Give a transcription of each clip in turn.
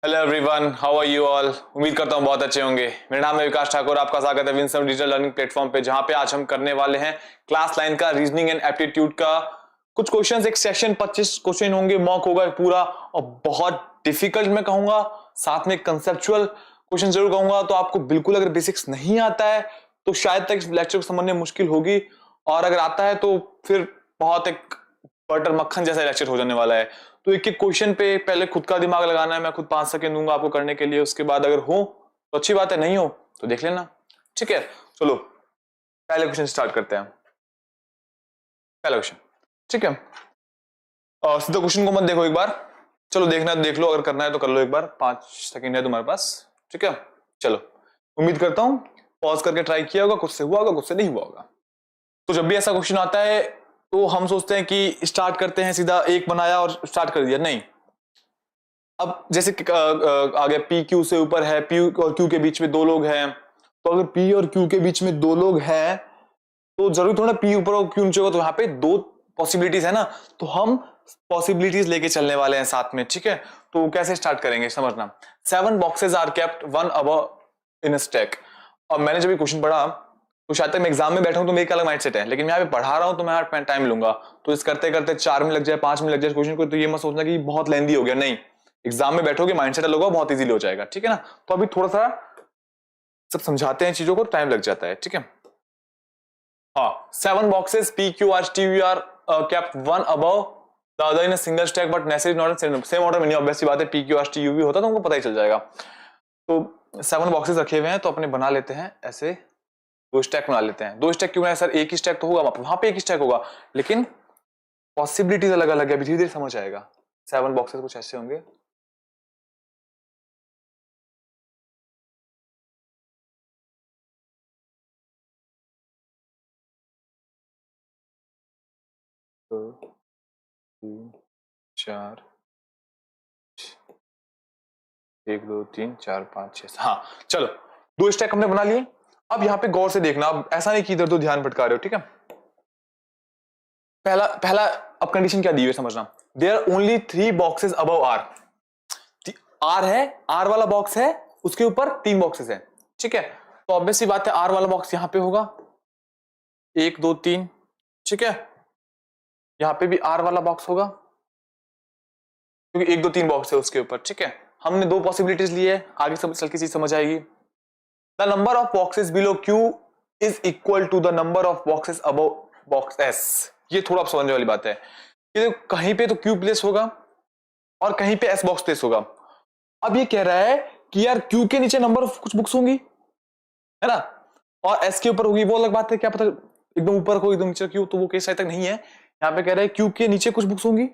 Hello everyone, how are you all. उम्मीद करता हूँ बहुत अच्छे होंगे। मेरा नाम है विकास ठाकुर, आपका स्वागत है विंसम डिजिटल लर्निंग प्लेटफॉर्म पे, जहां पे आज हम करने वाले हैं क्लास 9 का रीजनिंग एंड एप्टीट्यूड का कुछ क्वेश्चंस। एक सेशन 25 क्वेश्चन होंगे, मॉक होगा पूरा, और बहुत डिफिकल्ट मैं कहूंगा, साथ में कंसेप्चुअल क्वेश्चन जरूर कहूंगा। तो आपको बिल्कुल अगर बेसिक्स नहीं आता है तो शायद तक इस लेक्चर को समझने मुश्किल होगी, और अगर आता है तो फिर बहुत एक बटर मक्खन जैसा लेक्चर हो जाने वाला है। तो एक एक क्वेश्चन पे पहले खुद का दिमाग लगाना है। मैं खुद 5 सेकंड दूंगा आपको करने के लिए, उसके बाद अगर हो तो अच्छी बात है, नहीं हो तो देख लेना। ठीक है, चलो पहले क्वेश्चन स्टार्ट करते हैं। पहला क्वेश्चन, ठीक है, और सीधा क्वेश्चन को मत देखो एक बार, चलो देखना है तो देख लो, अगर करना है तो कर लो एक बार। 5 सेकंड है तुम्हारे पास, ठीक है। चलो, उम्मीद करता हूं पॉज करके ट्राई किया होगा, कुछ से हुआ होगा, कुछ से नहीं हुआ होगा। तो जब भी ऐसा क्वेश्चन आता है तो हम सोचते हैं कि स्टार्ट करते हैं सीधा, एक बनाया और स्टार्ट कर दिया, नहीं। अब जैसे आ गया पी क्यू से ऊपर है, पी और क्यू के बीच में दो लोग हैं, तो अगर पी और क्यू के बीच में दो लोग हैं तो जरूरी थोड़ा पी ऊपर और क्यू नीचे होगा, तो यहाँ पे दो पॉसिबिलिटीज है ना, तो हम पॉसिबिलिटीज लेके चलने वाले हैं साथ में। ठीक है, तो कैसे स्टार्ट करेंगे समझना। 7 boxes are kept one above in a stack. अब मैंने जब ये क्वेश्चन पढ़ा तो शायद तक मैं एग्जाम में बैठा हूं तो मेरी अलग माइंडसेट है, लेकिन मैं यहाँ पे पढ़ा रहा हूं तो मैं टाइम लूंगा। तो इस करते करते 4 मिनट लग जाए, 5 मिनट लग जाए क्वेश्चन को, तो ये मत सोचना कि बहुत लेंदी हो गया, नहीं। एग्जाम में बैठोगे माइंडसेट अलग होगा, बहुत इजीली हो जाएगा। ठीक है ना, तो अभी थोड़ा सा सब समझाते हैं चीजों को, टाइम लग जाता है। ठीक है, हाँ, 7 boxes P, Q, R, T, V are kept one above the other in a single stack but necessarily not in same order में नहीं। ऑब्वियस सी बात है, P, Q, R, T, U, V होता तो हमको पता ही चल जाएगा। तो 7 बॉक्सेस रखे हुए हैं, तो अपने बना लेते हैं ऐसे, 2 स्टैक बना लेते हैं। 2 स्टैक क्यों बनाए सर? एक ही स्टैक तो होगा, वहां पे एक ही स्टैक होगा, लेकिन पॉसिबिलिटीज अलग अलग है, धीरे धीरे समझ आएगा। 7 बॉक्सेस कुछ ऐसे होंगे, तो 3 4 1 2 3 4 5 6, हाँ चलो 2 स्टैक हमने बना लिए। अब यहाँ पे गौर से देखना, अब ऐसा नहीं कि इधर तो ध्यान भटका रहे हो। ठीक है, पहला पहला अब कंडीशन क्या दी हुई है समझना। There are only 3 boxes above R. R है, आर वाला बॉक्स है, उसके ऊपर 3 बॉक्सेस है। ठीक है, तो ऑब्वियस सी बात है आर वाला बॉक्स यहां पे होगा, 1 2 3। ठीक है, यहां पे भी आर वाला बॉक्स होगा, क्योंकि 1 2 3 बॉक्स है उसके ऊपर। ठीक है, हमने 2 पॉसिबिलिटीज ली है, आगे सब चल के चीज समझ आएगी। The number of boxes below Q is equal to the number of boxes above box S. ये थोड़ा समझने वाली बात है। ये कहीं पे तो क्यू प्लेस होगा और कहीं पे एस बॉक्स प्लेस होगा। अब ये कह रहा है कि यार क्यू के नीचे नंबर ऑफ कुछ बुक्स होंगी, है ना, और एस के ऊपर होगी, वो अलग बात है, क्या पता एकदम ऊपर को एकदम नीचे क्यू, तो वो केस तक नहीं है। यहाँ पे कह रहा है क्यू के नीचे कुछ बुक्स होंगी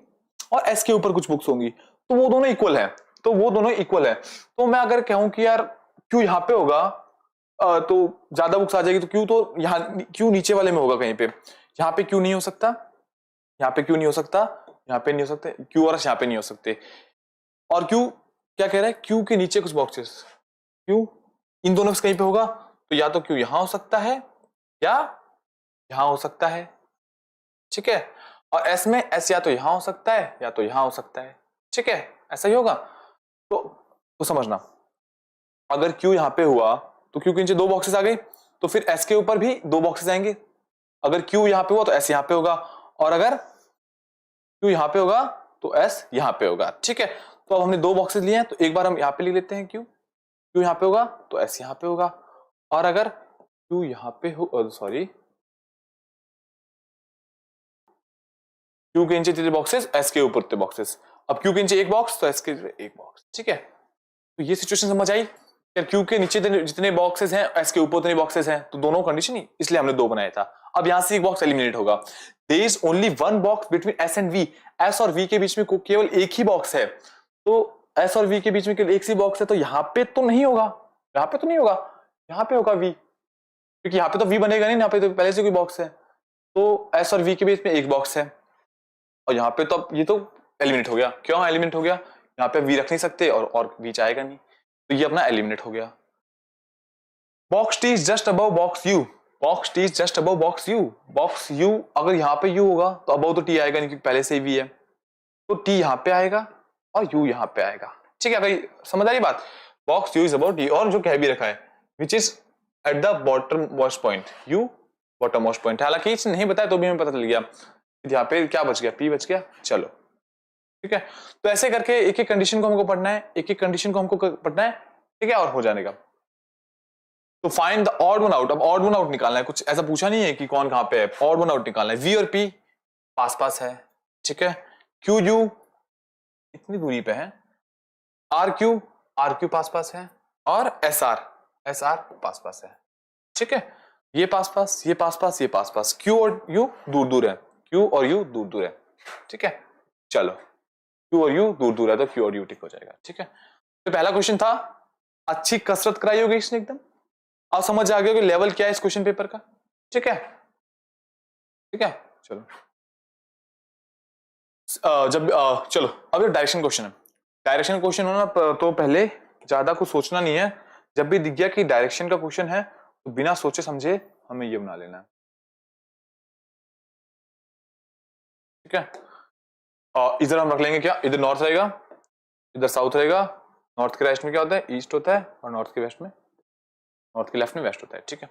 और एस के ऊपर कुछ बुक्स होंगी, तो वो दोनों इक्वल है। तो वो दोनों इक्वल है, तो मैं अगर कहूं कि यार क्यू यहाँ पे होगा तो ज्यादा बुक्स आ जाएगी, तो क्यू तो यहाँ, क्यू नीचे वाले में होगा कहीं पे। यहाँ पे क्यू नहीं हो सकता, यहाँ पे क्यू नहीं हो सकता, यहाँ पे नहीं हो सकते, क्यू और यहाँ पे नहीं हो सकते। और क्यू क्या कह रहा है, क्यू के नीचे कुछ बॉक्सेस, क्यू इन दोनों कहीं पे होगा, तो या तो क्यू यहां हो सकता है या यहां हो सकता है। ठीक है, और एस में एस या तो यहां हो सकता है या तो यहां हो सकता है। ठीक है, ऐसा ही होगा। तो समझना, अगर क्यू यहां पे हुआ तो क्यू के नीचे 2 बॉक्सेस आ गए, तो फिर एस के ऊपर भी 2 बॉक्सेस आएंगे। अगर क्यू यहां पे हुआ तो एस यहां पे होगा, और अगर क्यू यहां पे होगा तो एस यहां पे होगा। ठीक है, तो अब हमने 2 बॉक्सेस लिए हैं, तो एक बार हम यहां पे लिख लेते हैं क्यू, क्यू यहां पे होगा तो एस यहां पे होगा, और अगर क्यू यहां पे हो, सॉरी, क्यू के नीचे 3 बॉक्सेस, एस के ऊपर 3 बॉक्सेस। अब क्यू के नीचे 1 बॉक्स तो एस के 1 बॉक्स। ठीक है, तो ये सिचुएशन समझ आई। यार क्यू के नीचे जितने बॉक्सेस हैं, एस के ऊपर उतने बॉक्सेस हैं, तो दोनों कंडीशन ही, इसलिए हमने 2 बनाया था। अब यहां से 1 बॉक्स एलिमिनेट होगा। There is only 1 box between S and V. S और वी के बीच में केवल एक ही बॉक्स है, तो एस और वी के बीच में केवल एक सी बॉक्स है, तो यहां पे तो नहीं होगा, यहां पे तो नहीं होगा, यहां पे होगा वी, क्योंकि यहां पे तो वी बनेगा नहीं, यहां पे तो पहले से कोई बॉक्स है। तो एस और वी के बीच में एक बॉक्स है, और यहाँ पे तो अब ये तो एलिमिनेट हो गया। क्यों एलिमिनेट हो गया? यहाँ पे वी रख नहीं सकते और वी जाएगा नहीं, तो ये अपना एलिमिनेट हो गया। Box T is just above box you. Box T is just above box you. Box you, अगर यहाँ पे यू होगा तो अबव तो टी आएगा नहीं, क्योंकि पहले से ही वी है, तो टी यहाँ पे आएगा और यू यहाँ पे आएगा। ठीक है भाई, समझ आ रही बात। Box you is about you, और जो कह भी रखा है which is at the bottom most point, you bottom most point. हालांकि नहीं बताया तो भी हमें पता चल गया यहाँ पे क्या बच गया, पी बच गया। चलो ठीक है, तो ऐसे करके एक एक कंडीशन को हमको पढ़ना है, एक एक कंडीशन को हमको पढ़ना है, ठीक है, और हो जाने का। तो find the odd one out. अब ऑड वन आउट निकालना है, कुछ ऐसा पूछा नहीं है कि कौन कहां पे है, ऑड वन आउट निकालना है। वी और पी पास पास है, ठीक है, क्यू यू इतनी दूरी पे है, आर क्यू पास पास है, और एस आर पास पास है, ठीक है, ये पास पास, ये पास पास, ये पास पास, क्यू और यू दूर दूर है, क्यू और यू दूर दूर है, ठीक है। चलो क्यू और यू दूर दूर है तो क्यू और यू टिक हो जाएगा, ठीक है। तो पहला क्वेश्चन था, अच्छी कसरत कराई होगी इसने एकदम, अब समझ आ गया कि लेवल क्या है इस क्वेश्चन पेपर का, ठीक है, ठीक है। चलो चलो अब ये डायरेक्शन क्वेश्चन है। डायरेक्शन क्वेश्चन होना तो पहले ज्यादा कुछ सोचना नहीं है, जब भी दिख गया कि डायरेक्शन का क्वेश्चन है तो बिना सोचे समझे हमें ये बना लेना है, ठीक है। इधर हम रख लेंगे क्या, इधर नॉर्थ रहेगा, इधर साउथ रहेगा, नॉर्थ के राइट में क्या होता है, ईस्ट होता है, और नॉर्थ के वेस्ट में, नॉर्थ के लेफ्ट में वेस्ट होता है, ठीक है।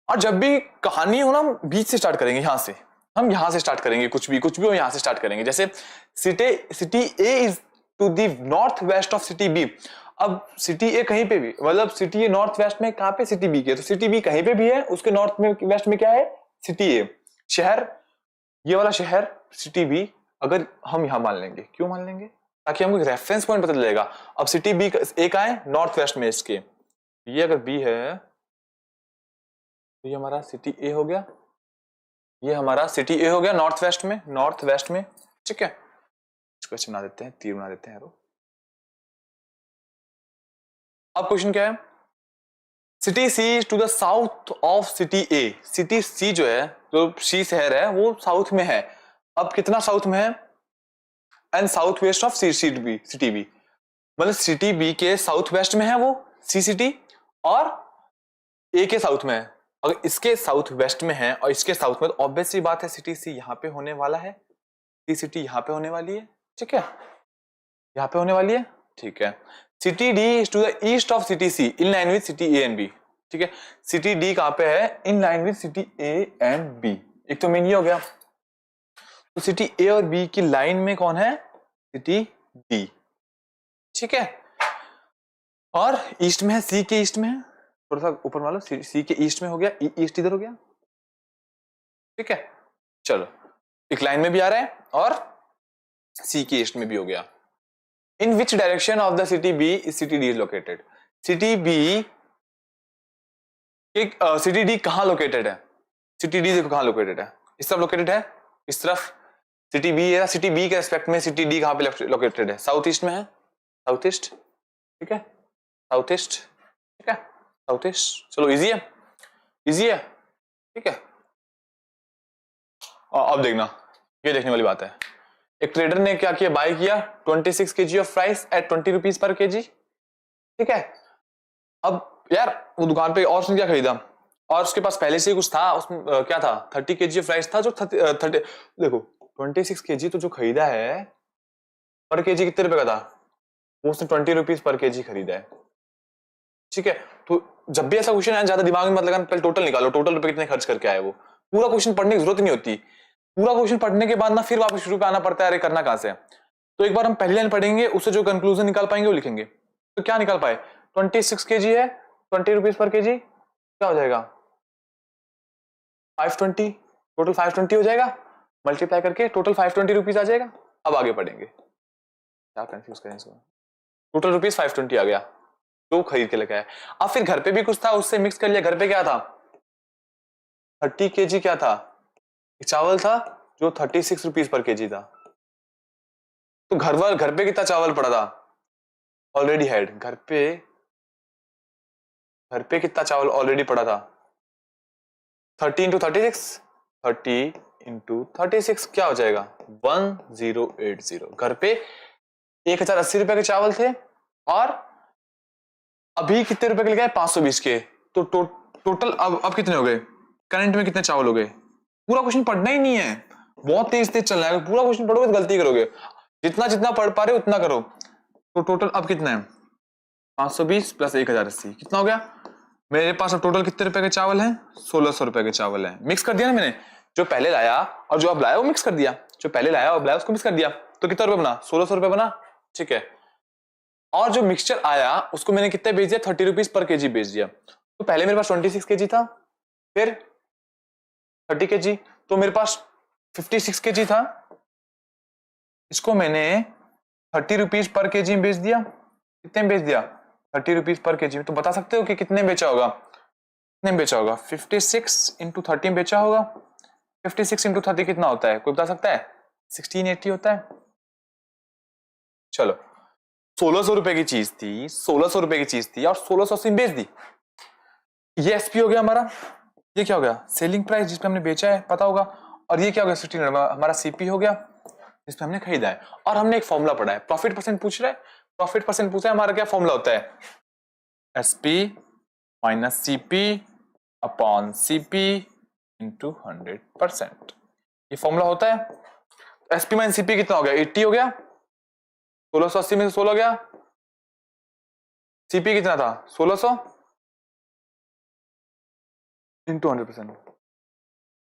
और जब भी कहानी हो ना, बीच से स्टार्ट करेंगे, यहां से हम यहां से स्टार्ट करेंगे, कुछ भी हो यहां से स्टार्ट करेंगे। जैसे city A is to the north west of city B. अब सिटी ए कहीं पे भी, मतलब सिटी ए नॉर्थ वेस्ट में कहां पे, सिटी बी के, तो सिटी बी कहीं पे भी है, उसके नॉर्थ में वेस्ट में क्या है, सिटी ए। शहर, ये वाला शहर सिटी बी, अगर हम यहां मान लेंगे, क्यों मान लेंगे, ताकि हमको रेफरेंस पॉइंट पता चलेगा। अब सिटी बी ए का है नॉर्थ वेस्ट में इसके, ये अगर बी है तो ये हमारा सिटी ए हो गया, ये हमारा सिटी ए हो गया नॉर्थ वेस्ट में, ठीक है। इसको अच्छे बना देते हैं, तीर बना देते हैं एरो। अब क्वेश्चन क्या है, city C to the south of city A. City C जो है, जो सी शहर है, वो साउथ में है। अब कितना साउथ में है, and south west of city B, मतलब सिटी बी के साउथ वेस्ट में है वो सी सिटी, और ए के साउथ में है। अगर इसके साउथ वेस्ट में है और इसके साउथ में, तो ऑब्वियस सी बात है सिटी सी यहाँ पे होने वाला है, सी सिटी यहाँ पे होने वाली है, ठीक है, यहाँ पे होने वाली है, ठीक है। City D is to the east of city C in line with city A and B, ठीक है। सिटी डी कहाँ पे है, in line with city A and B. एक तो मेन ये हो गया, तो सिटी ए और बी की लाइन में कौन है, सिटी डी, ठीक है। और ईस्ट में है, सी के ईस्ट में है, थोड़ा सा ऊपर मान लो, सी के ईस्ट में हो गया, ईस्ट इधर हो गया, ठीक है। चलो एक लाइन में भी आ रहा है और सी के ईस्ट में भी हो गया। In which direction of the city B is city D is located. City B city D कहां लोकेटेड है, सिटी डी देखो कहां लोकेटेड है, इस तरफ लोकेटेड है, इस तरफ सिटी बी है, सिटी बी के रेस्पेक्ट में सिटी डी कहां पे लोकेटेड है, साउथ ईस्ट में है, साउथ ईस्ट, ठीक है, साउथ ईस्ट, ठीक है, साउथ ईस्ट। चलो इजी है, इजी है, ठीक है। अब देखना, ये देखने वाली बात है, एक ट्रेडर ने क्या किया, बाय किया 26 kg of price at 20 rupees per kg, ठीक है। अब यार वो दुकान पे और उसने क्या खरीदा, और उसके पास पहले से ही कुछ था, उसमें क्या था, 30 kg ऑफ प्राइस था, जो 30 देखो 26 kg तो जो खरीदा है, पर केजी कितने रुपए का था, वो उसने 20 रुपीज पर केजी खरीदा है, ठीक है। तो जब भी ऐसा क्वेश्चन है, ज्यादा दिमाग में मत लगाना, पहले टोटल निकालो, टोटल रुपए कितने खर्च करके आए वो। पूरा क्वेश्चन पढ़ने की जरूरत नहीं होती, पूरा क्वेश्चन पढ़ने के बाद ना फिर वापस शुरू पे आना पड़ता है, अरे करना कहां से है। तो एक बार हम पहली लाइन पढ़ेंगे, उससे जो कंक्लूजन निकाल पाएंगे वो लिखेंगे। तो क्या निकाल पाए, 26 kg है, 20 रुपीज पर केजी, क्या हो जाएगा 520, टोटल 520 हो जाएगा, मल्टीप्लाई करके टोटल 520 रुपीज आ जाएगा। अब आगे पढ़ेंगे, क्या कंफ्यूज करें इसको, टोटल रुपीज 520 आ गया, तो खरीद के लेके आया। अब फिर घर पे भी कुछ था, उससे मिक्स कर लिया, घर पे क्या था 30 kg, क्या था चावल था, जो 36 रुपीज पर केजी था। तो घर पे कितना चावल पड़ा था, ऑलरेडी हैड, घर पे कितना चावल ऑलरेडी पड़ा था, 30 इंटू 36, 30 इंटू 36 क्या हो जाएगा 1080। घर पे 1080 रुपए के चावल थे, और अभी कितने रुपए के लिए गए 520 के, तो टोटल अब कितने हो गए, करंट में कितने चावल हो गए। पूरा क्वेश्चन पढ़ना ही नहीं है, बहुत तेज तेज चलना है, पूरा क्वेश्चन पढ़ोगे तो गलती करोगे, जितना जितना पढ़ पा रहे हो उतना करो। तो टोटल अब कितना है 520 प्लस 1080 कितना हो गया। मेरे पास अब टोटल कितने रुपए के चावल हैं 1600 रुपए के चावल हैं। मिक्स कर दिया ना मैंने, जो पहले लाया और जो अब लाया वो मिक्स कर दिया, जो पहले लाया और लाया उसको मिक्स कर दिया, तो कितना रुपए बना 1600 रुपए बना। ठीक है, और जो मिक्सचर आया उसको मैंने कितने बेच दिया 30 रुपीज पर केजी बेच दिया। तो पहले मेरे पास 26 केजी था, फिर 30 केजी, तो मेरे पास 56 केजी था। इसको मैंने 30 रुपीज पर केजी में बेच दिया। कितने में बेच दिया 30 रुपीज पर केजी में। तो बता सकते हो कि कितने में बेचा होगा, कितने में बेचा होगा 56 इंटू 30 में बेचा होगा। 56 इंटू 30 कितना होता है, कोई बता सकता है 1680 होता है। चलो 1600 रुपए की चीज थी, 1600 रुपए की चीज थी और 1680 में बेच दी। ये एसपी हो गया हमारा, ये क्या हो गया सेलिंग प्राइस जिसपे हमने बेचा है पता होगा, और ये क्या हो गया 1600 हमारा सीपी हो गया जिसपे हमने खरीदा है। और हमने एक फॉर्मूला पढ़ा है, प्रॉफिट परसेंट पूछ रहा है, प्रॉफिट परसेंट पूछा है, हमारा क्या फॉर्मूला होता है SP minus CP upon CP into 100%, ये फॉर्मूला होता है। एसपी माइनस सीपी कितना हो गया 80 हो गया, 1680 में से 16 गया, सीपी कितना था 1600 इंटू 100%,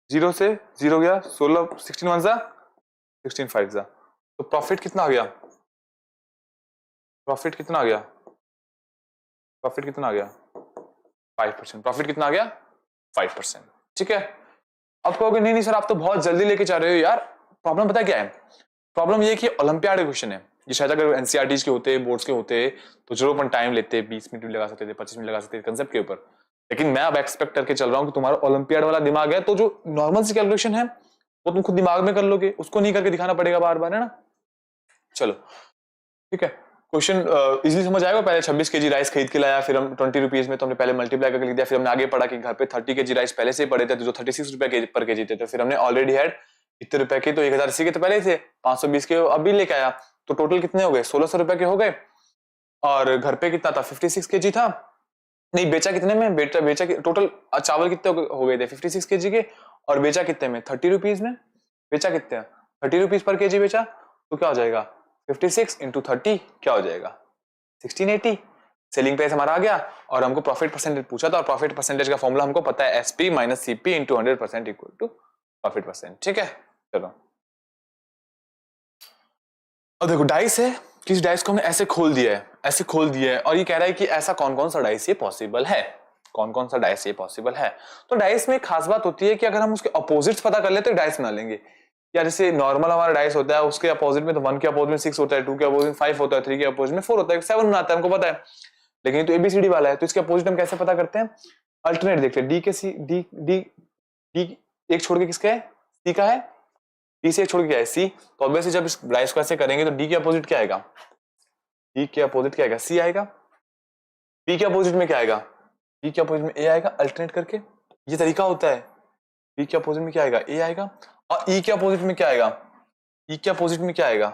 जीरो से जीरो गया 16 16 वन सा 16 फाइव सा, तो प्रॉफिट कितना आ गया, प्रॉफिट कितना आ गया, प्रॉफिट कितना आ गया 5%, प्रॉफिट कितना आ गया 5%। ठीक है, अब कहोगे नहीं नहीं सर आप तो बहुत जल्दी लेके जा रहे हो यार। प्रॉब्लम पता क्या है, प्रॉब्लम ये कि ओलंपियाड क्वेश्चन है ये, शायद अगर एनसीईआरटी के होते बोर्ड्स के होते तो जरूर अपन टाइम लेते 20 मिनट भी लगा सकते थे 25 मिनट लगा सकते थे कंसेप्ट के ऊपर, लेकिन मैं अब एक्सपेक्ट करके चल रहा हूं कि तुम्हारा ओलंपियाड वाला दिमाग है, तो जो नॉर्मल सी कैलकुलेशन है वो तुम खुद दिमाग में कर लोगे, उसको नहीं करके दिखाना पड़ेगा बार बार, है ना। चलो ठीक है, क्वेश्चन इजीली समझ आएगा। पहले 26 केजी राइस खरीद के लाया, फिर हम 20 रुपीज में तो हमने पहले मल्टीप्लाई करके लिख दिया, फिर हमने आगे पढ़ा कि घर पे 30 केजी राइस पहले से पड़े थे तो जो 36 रुपए पर केजी थे, तो फिर हमने ऑलरेडी हैड इतने रुपए के, तो 1080 के तो पहले थे 520 के अभी लेके आया, तो टोटल कितने हो गए 1600 रुपए के हो गए। और घर पे कितना था 56 केजी था, नहीं बेचा कितने में, बेचा टोटल चावल कितने हो गए थे 56 केजी के, और बेचा कितने में 30 रुपीज में, बेचा कितने 30 रुपीज पर केजी बेचा, तो क्या हो जाएगा 56 इंटू 30 क्या हो जाएगा 1680। सेलिंग प्राइस हमारा आ गया और हमको प्रॉफिट परसेंटेज पूछा था, और प्रॉफिट परसेंटेज का फॉर्मूला हमको पता है SP minus CP into 100% equal to profit percent. ठीक है, चलो अब देखो डाइस है, किस डाइस को हमने ऐसे खोल दिया है, ऐसे खोल दिया है, और ये कह रहा है कि ऐसा कौन कौन सा डाइस ये पॉसिबल है, कौन कौन सा डाइस ये पॉसिबल है। तो डाइस में एक खास बात होती है कि अगर हम उसके अपोजिट्स पता कर ले तो डाइस बना लेंगे। या जैसे नॉर्मल हमारा डाइस होता है उसके अपोजिट में तो 1 के अपोजिट में 6 होता है, 2 के अपोजिट में 5 होता है, 3 के अपोजिट में 4 होता है, 7 बनाता है, हमको पता है। लेकिन तो एबीसीडी वाला है, तो इसके अपोजिट हम कैसे पता करते हैं, अल्टरनेट देखते हैं, डी के सी, डी डी डी एक छोड़ के किसका है सी का है, डी से एक छोड़ के क्या है सी, तो ऑब्वियसली जब इस डाइस को ऐसे करेंगे तो डी के अपोजिट क्या आएगा, डी के अपोजिट क्या आएगा सी आएगा, बी के अपोजिट में क्या आएगा, बी के अपोजिट में ए आएगा, अल्टरनेट करके ये तरीका होता है। बी के अपोजिट में क्या आएगा ए आएगा, और ई के अपोजिट में क्या आएगा, ई के अपोजिट में क्या आएगा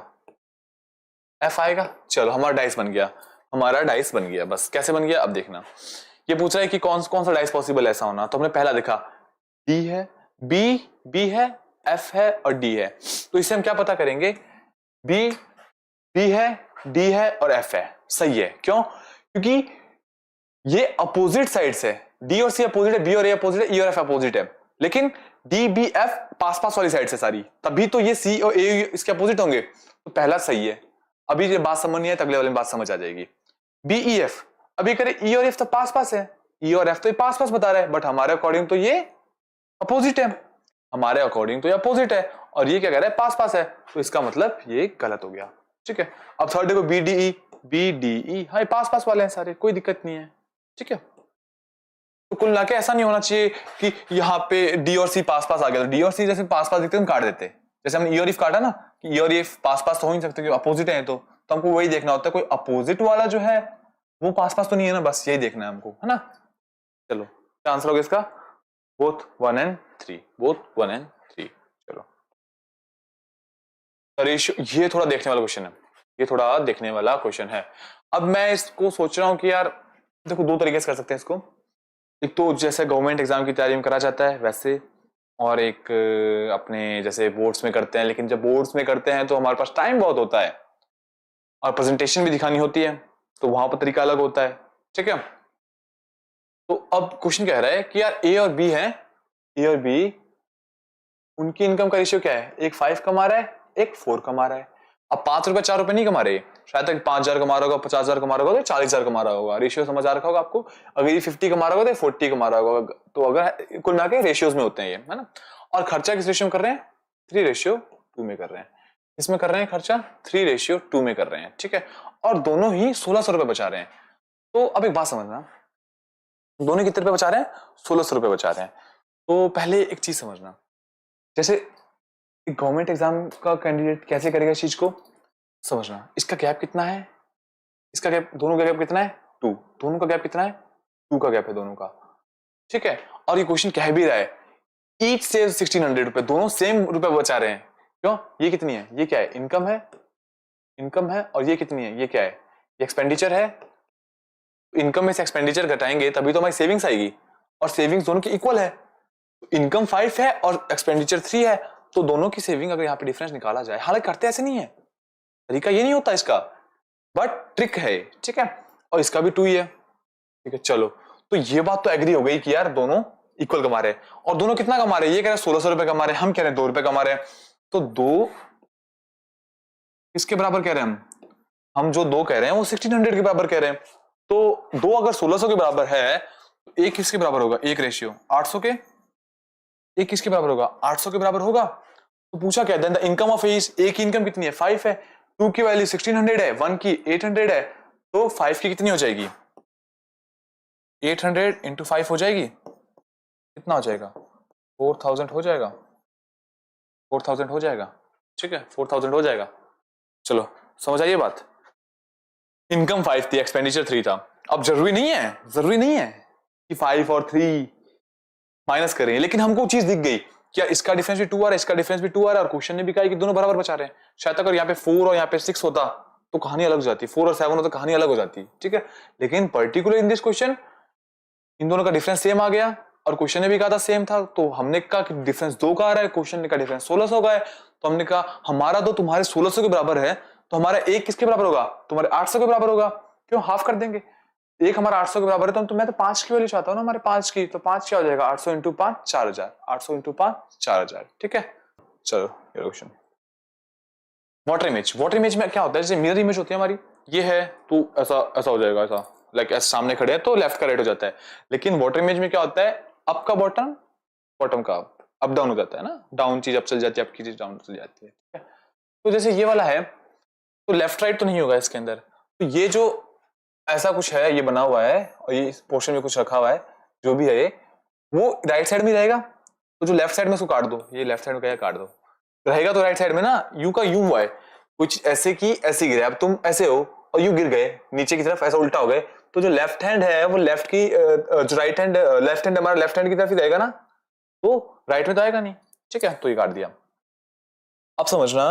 एफ आएगा। चलो हमारा डाइस बन गया, हमारा डाइस बन गया, बस कैसे बन गया अब देखना। ये पूछ रहा है कि कौन कौन सा डाइस पॉसिबल ऐसा होना, तो हमने पहला देखा डी है, बी है, एफ है और डी है, तो इससे हम क्या पता करेंगे बी है, डी है और एफ है, सही है। क्यों, क्योंकि ये अपोजिट साइड से, डी और सी अपोजिट है, बी और ए अपोजिट है, ई और एफ अपोजिट है, लेकिन डी बी एफ पास पास वाली साइड से सारी, तभी तो ये सी और ए इसके अपोजिट होंगे, तो पहला सही है। अभी ये बात समझ नहीं है, अगले वाले में बात समझ आ जाएगी। बी ई एफ, अभी करे ई और एफ तो पास पास है, ई और एफ तो पास पास बता रहा है, बट हमारे अकॉर्डिंग तो ये अपोजिट है, हमारे अकॉर्डिंग तो ये अपोजिट है, और ये क्या कह रहा है पास पास है, तो इसका मतलब ये गलत हो गया। ठीक है, अब थर्ड देखो बी डी ई, हाँ पास पास वाले हैं सारे, कोई दिक्कत नहीं है। ठीक है, तो कुल मिला के ऐसा नहीं होना चाहिए कि यहाँ पे डी और सी पास पास आ गया, तो डी और सी जैसे पास पास दिखते हम काट देते, जैसे हमने ई और एफ काटा ना कि ई और एफ पास पास तो हो ही नहीं सकते, अपोजिट है, तो हमको वही देखना होता है, कोई अपोजिट वाला जो है वो पास पास तो नहीं है ना, बस यही देखना है हमको, है ना। चलो क्या आंसर होगा इसका, बोथ 1 and 3, बोथ 1 and 3। चलो ये थोड़ा देखने वाला क्वेश्चन है, ये थोड़ा देखने वाला क्वेश्चन है। अब मैं इसको सोच रहा हूं कि यार देखो दो तरीके से कर सकते हैं इसको, एक तो जैसे गवर्नमेंट एग्जाम की तैयारी में करा जाता है वैसे, और एक अपने जैसे बोर्ड्स में करते हैं, लेकिन जब बोर्ड्स में करते हैं तो हमारे पास टाइम बहुत होता है, और प्रेजेंटेशन भी दिखानी होती है, तो वहां पर तरीका अलग होता है, ठीक है। तो अब क्वेश्चन कह रहा है कि यार ए और बी है, ए और बी, उनकी इनकम का रेशियो क्या है, एक 5 कमा रहा है, एक 4 कमा रहा है। अब 5 रुपए 4 रुपए नहीं कमा रहे, शायद तक 5,000 कमा रहा होगा, 50,000 कमा रहा होगा, तो 40,000 कमा रहा होगा। रेशियो समझ आ रखा होगा आपको। अगर ये 50 कमा रहा होगा तो 40 कमा रहा होगा। तो अगर कुल मिला के रेशियोज में होते हैं ये, है ना। और खर्चा किस रेशियो में कर रहे हैं, 3:2 में कर रहे हैं। इसमें कर रहे हैं खर्चा 3:2 में कर रहे हैं, ठीक है। और दोनों ही 1600 रुपए बचा रहे हैं। तो अब एक बात समझना, दोनों कितने रुपए बचा रहे हैं, 1600 रुपए बचा रहे हैं। तो पहले एक चीज समझना, जैसे गवर्नमेंट एग्जाम का कैंडिडेट कैसे करेगा इस चीज को समझना। इसका गैप कितना है, इसका गैप, दोनों का गैप कितना है 2, दोनों का गैप कितना है 2 का गैप है दोनों का, ठीक है। और ये क्वेश्चन कह भी रहा है ईच सेव 1600 रुपए, दोनों सेम रुपए बचा रहे हैं। क्यों, ये कितनी है, ये क्या है, इनकम है, इनकम है। और ये कितनी है, ये क्या है, ये एक्सपेंडिचर है। इनकम में से एक्सपेंडिचर घटाएंगे तभी तो हमारी सेविंग्स आएगी, और सेविंग्स दोनों की इक्वल है। इनकम 5 है और एक्सपेंडिचर 3 है, तो दोनों की सेविंग अगर यहाँ पे डिफरेंस निकाला जाए, हालांकि करते ऐसे नहीं है, तरीका ये नहीं होता इसका, बट ट्रिक है, ठीक है। और इसका भी 2 ही है, ठीक है। चलो, तो ये बात तो एग्री हो गई कि यार दोनों इक्वल कमा रहे हैं। और दोनों कितना कमा रहे हैं, ये कह रहे हैं 1600 रुपए कमा रहे हैं, हम कह रहे हैं 2 रुपए कमा रहे हैं। तो 2 किसके बराबर कह रहे हैं हम जो 2 कह रहे हैं वो 1600 के बराबर कह रहे हैं। तो 2 अगर 1600 के बराबर है तो एक किसके बराबर होगा, एक रेशियो 800 के, एक किसके बराबर होगा, 800 के बराबर होगा। तो पूछा क्या, then the income of age, एक की इनकम कितनी है 5 है, 2 की वैल्यू 1600 है, 1 की 800 है, तो 5 की कितनी हो जाएगी, 800 इंटू 5 हो जाएगी, कितना हो जाएगा 4000 हो जाएगा, 4000 हो जाएगा, ठीक है, 4000 हो जाएगा। चलो समझ आइए बात। इनकम 5 थी, एक्सपेंडिचर 3 था। अब जरूरी नहीं है कि 5 और 3 माइनस करें, लेकिन हमको चीज दिख गई क्या, इसका डिफरेंस भी 2 आ रहा है, इसका डिफरेंस भी 2 आ रहा है, और क्वेश्चन ने भी कहा कि दोनों बराबर बचा रहे हैं। शायद अगर यहाँ पे 4 और यहाँ पे 6 होता तो कहानी अलग हो जाती, 4 और 7 होता तो कहानी अलग हो जाती, ठीक है। लेकिन particular in this question in दोनों का डिफरेंस सेम आ गया, और क्वेश्चन ने भी कहा था सेम था, तो हमने कहा कि डिफरेंस 2 का आ रहा है, क्वेश्चन का डिफरेंस 1600 का है, तो हमने कहा हमारा 2 तुम्हारे 1600 के बराबर है, तो हमारा एक किसके बराबर होगा, तुम्हारे 800 के बराबर होगा। क्यों, हाफ कर देंगे, एक हमारा 800 के बराबर है, तो मैं तो 5 की वैल्यू चाहता हूँ ना, हमारे 5 की, तो 5 क्या हो जाएगा, 800 इंटू 5 4000, 800 इंटू 5 4000, ठीक है। चलो ये question, water image, water image में क्या होता है, जैसे मिरर इमेज होती है हमारी, ये है तो ऐसा ऐसा हो जाएगा, ऐसा लाइक ऐसे सामने खड़े हैं तो लेफ्ट का राइट हो जाता है। लेकिन वाटर इमेज में क्या होता है, अप का बॉटम, बॉटम का अप डाउन हो जाता है ना, डाउन चीज अप चल जाती है, अप की चीज डाउन चल जाती है, ठीक है। तो जैसे ये वाला है तो लेफ्ट राइट तो नहीं होगा इसके अंदर, तो ये जो ऐसा कुछ है, ये बना हुआ है और ये इस पोर्शन में कुछ रखा हुआ है, जो भी है ये, वो राइट साइड में रहेगा। तो जो लेफ्ट साइड में उसको काट दो, ये लेफ्ट साइड में क्या काट दो, रहेगा तो राइट साइड में ना, यू का यू हुआ है, कुछ ऐसे की ऐसे गिरे, अब तुम ऐसे हो और यू गिर गए नीचे की तरफ, ऐसा उल्टा हो गए, तो जो लेफ्ट हैंड है वो लेफ्ट की, जो राइट हैंड, लेफ्ट हैंड हमारा लेफ्ट हैंड की तरफ ही रहेगा ना, तो राइट में तो आएगा नहीं, ठीक है। तो ये काट दिया। अब समझना,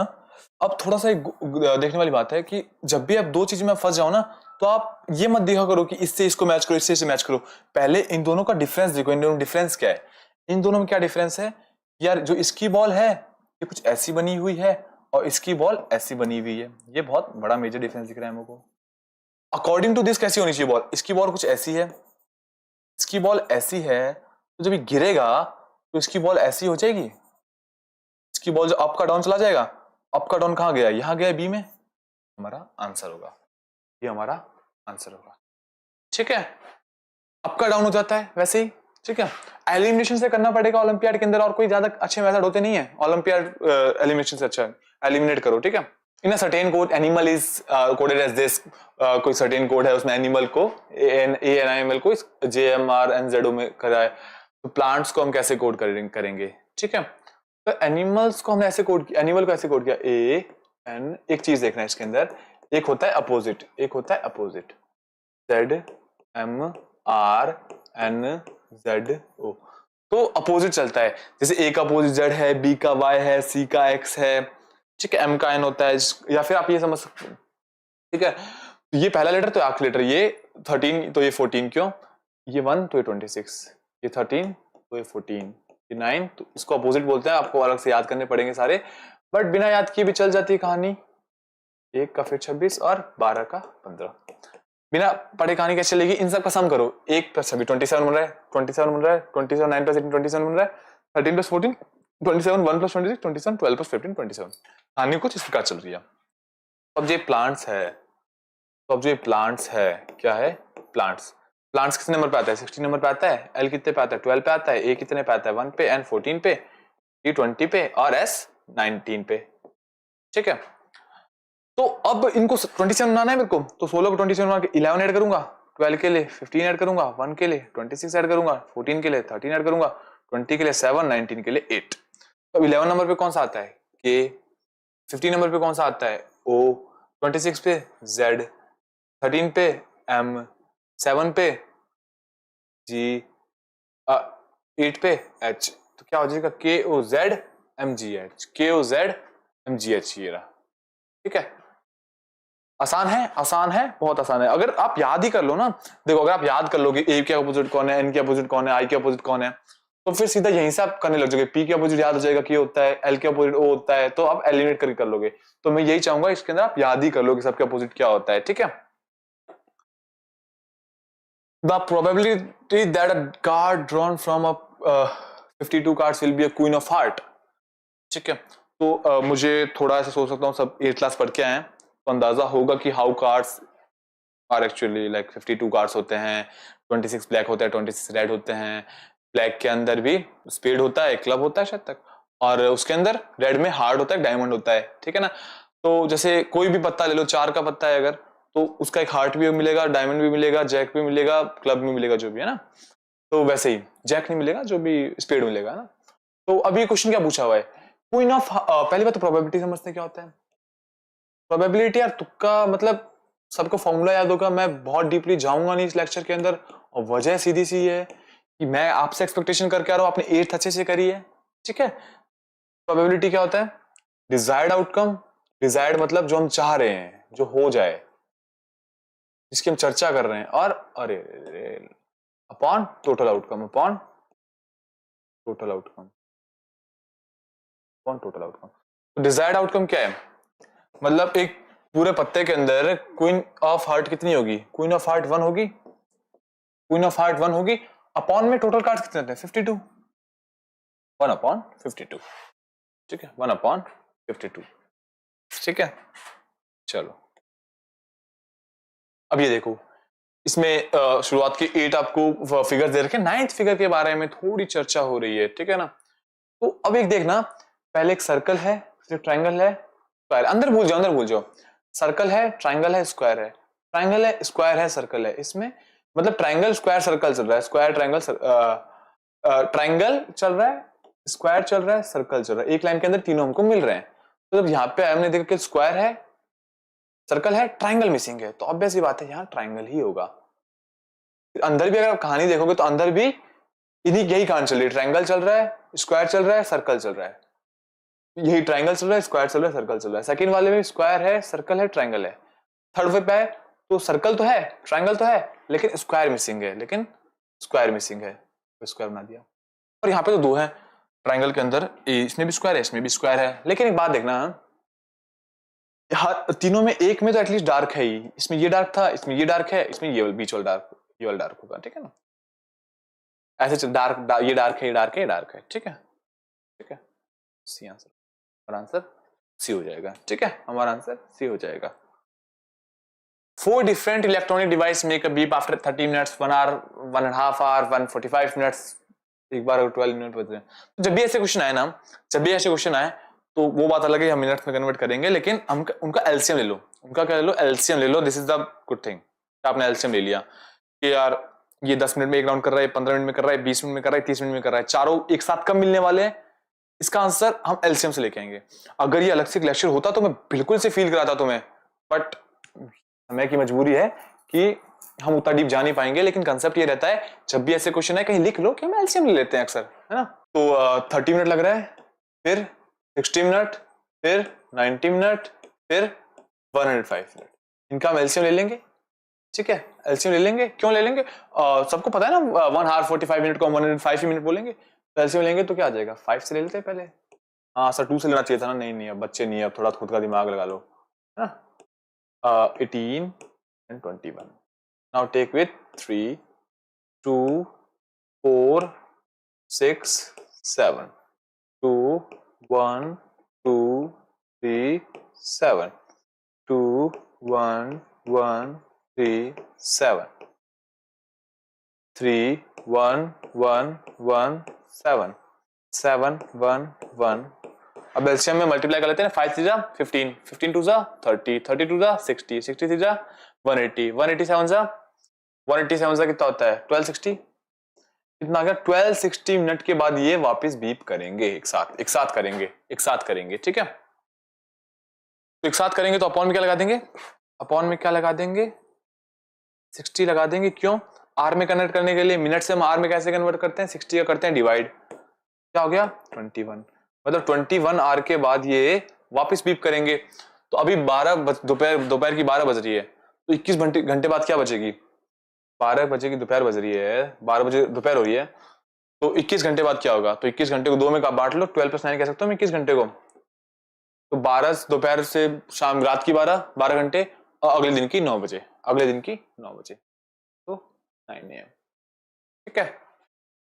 अब थोड़ा सा देखने वाली बात है कि जब भी आप दो चीज में फंस जाओ ना, तो आप ये मत देखा करो कि इससे इसको मैच करो, इससे मैच करो, पहले इन दोनों का डिफरेंस देखो, इन दोनों डिफरेंस क्या है, इन दोनों में क्या डिफरेंस है। यार जो इसकी बॉल है ये कुछ ऐसी बनी हुई है और इसकी बॉल ऐसी बनी हुई है, ये बहुत बड़ा मेजर डिफरेंस दिख रहा है हमको। अकॉर्डिंग टू दिस कैसी होनी चाहिए बॉल, इसकी बॉल कुछ ऐसी है, इसकी बॉल ऐसी है, तो जब ये गिरेगा तो इसकी बॉल ऐसी हो जाएगी, इसकी बॉल जो अप का डाउन चला जाएगा, अप का डाउन कहां गया, यहां गया बी में, हमारा आंसर होगा, ये हमारा आंसर होगा, ठीक है। अप का डाउन हो जाता है वैसे ही, ठीक है। एलिमिनेशन से करना पड़ेगा ओलंपियाड के अंदर, और कोई ज्यादा अच्छे मेथड होते नहीं है ओलंपियाड एलिमिनेशन से, अच्छा एलिमिनेट करो, ठीक है। In a certain code animal is coded as this, कोई सर्टेन कोड है उसमें एनिमल को एएनआईएमएल को JMRNZO में कराए, तो प्लांट्स को हम कैसे कोड करेंगे, ठीक है। तो एनिमल्स को हमने ऐसे कोड किया, एनिमल को ऐसे कोड किया AN, एक चीज देखना है इसके अंदर, एक होता है अपोजिट, एक होता है अपोजिट, ZMRNZO, तो अपोजिट चलता है, जैसे A का अपोजिट Z है, B का Y है, C का X है, ठीक है, M का N होता है, या फिर आप ये समझ सकते हो, ठीक है। तो ये पहला लेटर तो आखिरी लेटर, ये 13 तो ये 14, क्यों, ये 1 तो ये 26, ये 13 तो ये 14, ये 9, तो इसको अपोजिट बोलते हैं, आपको अलग से याद करने पड़ेंगे सारे, बट बिना याद किए भी चल जाती है कहानी, 1 का फिर 26 और 12 का 15। बिना पढ़े कहानी कैसे चलेगी? इन सब का सम करो। 1 प्लस 26 27 बन रहा है, 27 बन रहा है, 27 9 प्लस 18 27 बन रहा है, 13 प्लस 14 27, 1 प्लस 26 27, 12 प्लस 15 27। कहानी कुछ इस प्रकार चल रही है। अब ये प्लांट्स है, तो अब जो ये प्लांट्स है क्या है? प्लांट्स कितने नंबर पे आता है? 16 नंबर पे आता है। एल कितने पे आता है? 12 पे आता है। ए कितने पे आता है? 1 पे, एन 14 पे, टी 20 पे और एस 19 पे। ठीक है, तो अब इनको 27 बनाना है मेरे को, तो 16 को 27 बना के 11 ऐड करूंगा, 12 के लिए 15 ऐड करूंगा, 1 के लिए 26 ऐड करूंगा, 14 के लिए 13 ऐड करूंगा, 20 के लिए 7, 19 के लिए 8। तो 11 नंबर पे कौन सा आता है? के। 15 नंबर पे कौन सा आता है? ओ। 26 पे जेड, 13 पे एम, 7 पे जी, 8 पे एच। तो क्या हो जाएगा? K O Z M G H, K O Z M G H. ये रहा। ठीक है, आसान है, आसान है, बहुत आसान है। अगर आप याद ही कर लो ना, देखो अगर आप याद कर लोगे ए के अपोजिट कौन है, एन के अपोजिट कौन है, आई के अपोजिट कौन है, तो फिर सीधा यहीं से आप करने लग जाओगे। पी के अपोजिट याद हो जाएगा कि होता है, एल के अपोजिट ओ होता है, तो आप एलिमिनेट करके कर लोगे। तो मैं यही चाहूंगा इसके अंदर आप याद ही कर लो कि सबके अपोजिट क्या होता है। ठीक है, the probability that a card drawn from a 52 cards will be a queen of heart. ठीक है, तो मुझे थोड़ा ऐसा सोच सकता हूँ, सब 8th क्लास पढ़ के आए हैं, तो अंदाजा होगा कि how cards are actually like 52 cards होते हैं, 26 ब्लैक होता है, 26 रेड होते हैं। ब्लैक के अंदर भी स्पेड होता है, क्लब होता है शायद तक, और उसके अंदर रेड में हार्ट होता है, डायमंड होता है। ठीक है ना, तो जैसे कोई भी पत्ता ले लो, 4 का पत्ता है अगर, तो उसका एक हार्ट भी मिलेगा, डायमंड भी मिलेगा, जैक भी मिलेगा, क्लब भी मिलेगा, जो भी है ना। तो वैसे ही जैक नहीं मिलेगा, जो भी स्पेड मिलेगा ना। तो अभी क्वेश्चन क्या पूछा हुआ है? क्वीन ऑफ, पहली बात तो प्रोबेबिलिटी समझते क्या होता है। प्रोबेबिलिटी यार तुक्का, मतलब सबको फॉर्मूला याद होगा, मैं बहुत डीपली जाऊंगा नहीं इस लेक्चर के अंदर। और वजह सीधी सी है कि मैं आपसे एक्सपेक्टेशन करके आ रहा हूं, आपने 8th अच्छे से करी है। ठीक है, प्रोबेबिलिटी क्या होता है? Desired outcome. डिजायर्ड मतलब जो हम चाह रहे हैं, जो हो जाए, जिसकी हम चर्चा कर रहे हैं, और अरे upon total outcome, upon total outcome, upon total outcome. तो डिजायर्ड आउटकम क्या है? मतलब एक पूरे पत्ते के अंदर क्वीन ऑफ हार्ट कितनी होगी? क्वीन ऑफ हार्ट 1 होगी, क्वीन ऑफ हार्ट 1 होगी। अपॉन में टोटल कार्ड्स कितने होते हैं? 52, 1 अपॉन 52। ठीक है, 1 अपॉन 52। ठीक है, चलो अब ये देखो, इसमें शुरुआत के 8 आपको फिगर दे रखे, 9th फिगर के बारे में थोड़ी चर्चा हो रही है। ठीक है ना, तो अब एक देखना, पहले एक सर्कल है, फिर ट्रायंगल है, स्क्वायर। अंदर भूल जाओ, अंदर भूल जाओ। सर्कल है, ट्रायंगल है, स्क्वायर है, ट्रायंगल है, स्क्वायर है, सर्कल है। इसमें मतलब ट्रायंगल स्क्वायर सर्कल चल रहा है, स्क्वायर ट्रायंगल ट्रायंगल चल रहा है, स्क्वायर चल रहा है, सर्कल चल रहा है। एक लाइन के अंदर तीनों हमको मिल रहे हैं। तो जब यहाँ पे हमने देखा कि स्क्वायर है, सर्कल है, ट्रायंगल मिसिंग है, तो ऑब्वियस ही बात है यहाँ ट्रायंगल ही होगा। अंदर भी अगर आप कहानी देखोगे तो अंदर भी इन्हीं यही कहानी चल रही है, ट्रायंगल चल रहा है, स्क्वायर चल रहा है, सर्कल चल रहा है। यही ट्रायंगल चल रहा है, स्क्वायर चल रहा है, सर्कल चल रहा है। सेकंड वाले में स्क्वायर है, सर्कल है, ट्रायंगल है। थर्ड वे पे है तो सर्कल तो है, ट्रायंगल तो है, लेकिन स्क्वायर मिसिंग है, लेकिन स्क्वायर मिसिंग है, तो स्क्वायर बना दिया। और यहाँ पे तो 2 है ट्रायंगल के अंदर, इसमें भी स्क्वायर है, इसमें भी स्क्वायर है। लेकिन एक बात देखना, हर तीनों में एक में तो एटलीस्ट डार्क है ही। इसमें ये डार्क था, इसमें ये डार्क है, इसमें ये बीच वाला डार्क, ये वाला डार्क होगा। ठीक है ना, ऐसे डार्क, ये डार्क है, ये डार्क है, ये डार्क है। ठीक है, ठीक है, सी आंसर, और आंसर सी हो जाएगा। ठीक है, हमारा आंसर सी हो जाएगा। 4 different electronic device make a beep after 30 minutes, 1 hour, 1.5 hour, 145 minutes, एक बार 12 मिनट बज रहे हैं। तो जब भी ऐसे क्वेश्चन आए ना, जब भी ऐसे क्वेश्चन आए, तो वो बात अलग है, हम मिनट्स में कन्वर्ट करेंगे, लेकिन हम उनका एलसीएम ले लो। उनका क्या ले लो? एलसीएम ले लो। This is the good thing, आपने एलसीएम ले लिया कि यार ये 10 मिनट में एक राउंड कर रहा है, 15 मिनट में कर रहा है, 20 मिनट में कर रहा है, 30 मिनट में कर रहा है, चारों एक साथ कब मिलने वाले हैं, इसका आंसर हम एलसीएम से लेके आएंगे। अगर ये अलग से लेक्चर होता तो मैं बिल्कुल से फील कराता तुम्हें, बट समय की मजबूरी है कि हम उतना डीप जा नहीं पाएंगे। लेकिन कंसेप्ट ये रहता है, जब भी ऐसे क्वेश्चन है कहीं लिख लो कि हम एलसीएम ले लेते हैं अक्सर, है ना। तो 30 मिनट लग रहा है, फिर 60 मिनट, फिर 90 मिनट, फिर 105 मिनट, इनका हम एलसीएम ले लेंगे। ठीक है, एलसीएम ले लेंगे। क्यों ले लेंगे? सबको पता है ना, 1 आवर 45 मिनट को 105 मिनट बोलेंगे, तो एलसीएम लेंगे तो क्या आ जाएगा? 5 से ले लेते हैं पहले। हाँ सर 2 से लेना चाहिए था ना। नहीं नहीं, अब बच्चे नहीं है, अब थोड़ा खुद का दिमाग लगा लो, है ना। 18 and 21. Now take with 3, 2, 4, 6, 7. 2, 1, 2, 3, 7. 2, 1, 1, 3, 7. 3, 1, 1, 1, 7. 7, 1, 1. अब एलसीएम में मल्टीप्लाई कर लेते हैं। 5 3 जा 15, 15 2 जा 30, 30 2 जा 60, 60 3 जा 180, 187 जा 187 जा कितना होता है 1260। कितना आ गया 1260 मिनट के बाद ये वापस बीप करेंगे एक साथ करेंगे ठीक है। तो एक साथ करेंगे तो अपॉन में क्या लगा देंगे, अपॉन में क्या लगा देंगे 60 लगा देंगे। क्यों, आर में कन्वर्ट करने के लिए। मिनट से हम आर में कैसे कन्वर्ट करते हैं 60 का करते हैं डिवाइड, क्या हो गया 21। मतलब 21 आर के बाद ये वापस बीप करेंगे। तो अभी 12 दोपहर की 12 बज रही है, तो 21 घंटे बाद क्या बचेगी 12 बजे की दोपहर बज रही है, 12 बजे दोपहर हो रही है, तो 21 घंटे बाद क्या होगा। तो 21 घंटे को 2 में बांट लो, 12 + 9 कह सकता हूँ 21 घंटे को। तो 12 दोपहर से शाम रात की 12 घंटे और अगले दिन की 9 बजे, तो 9 AM। ठीक है,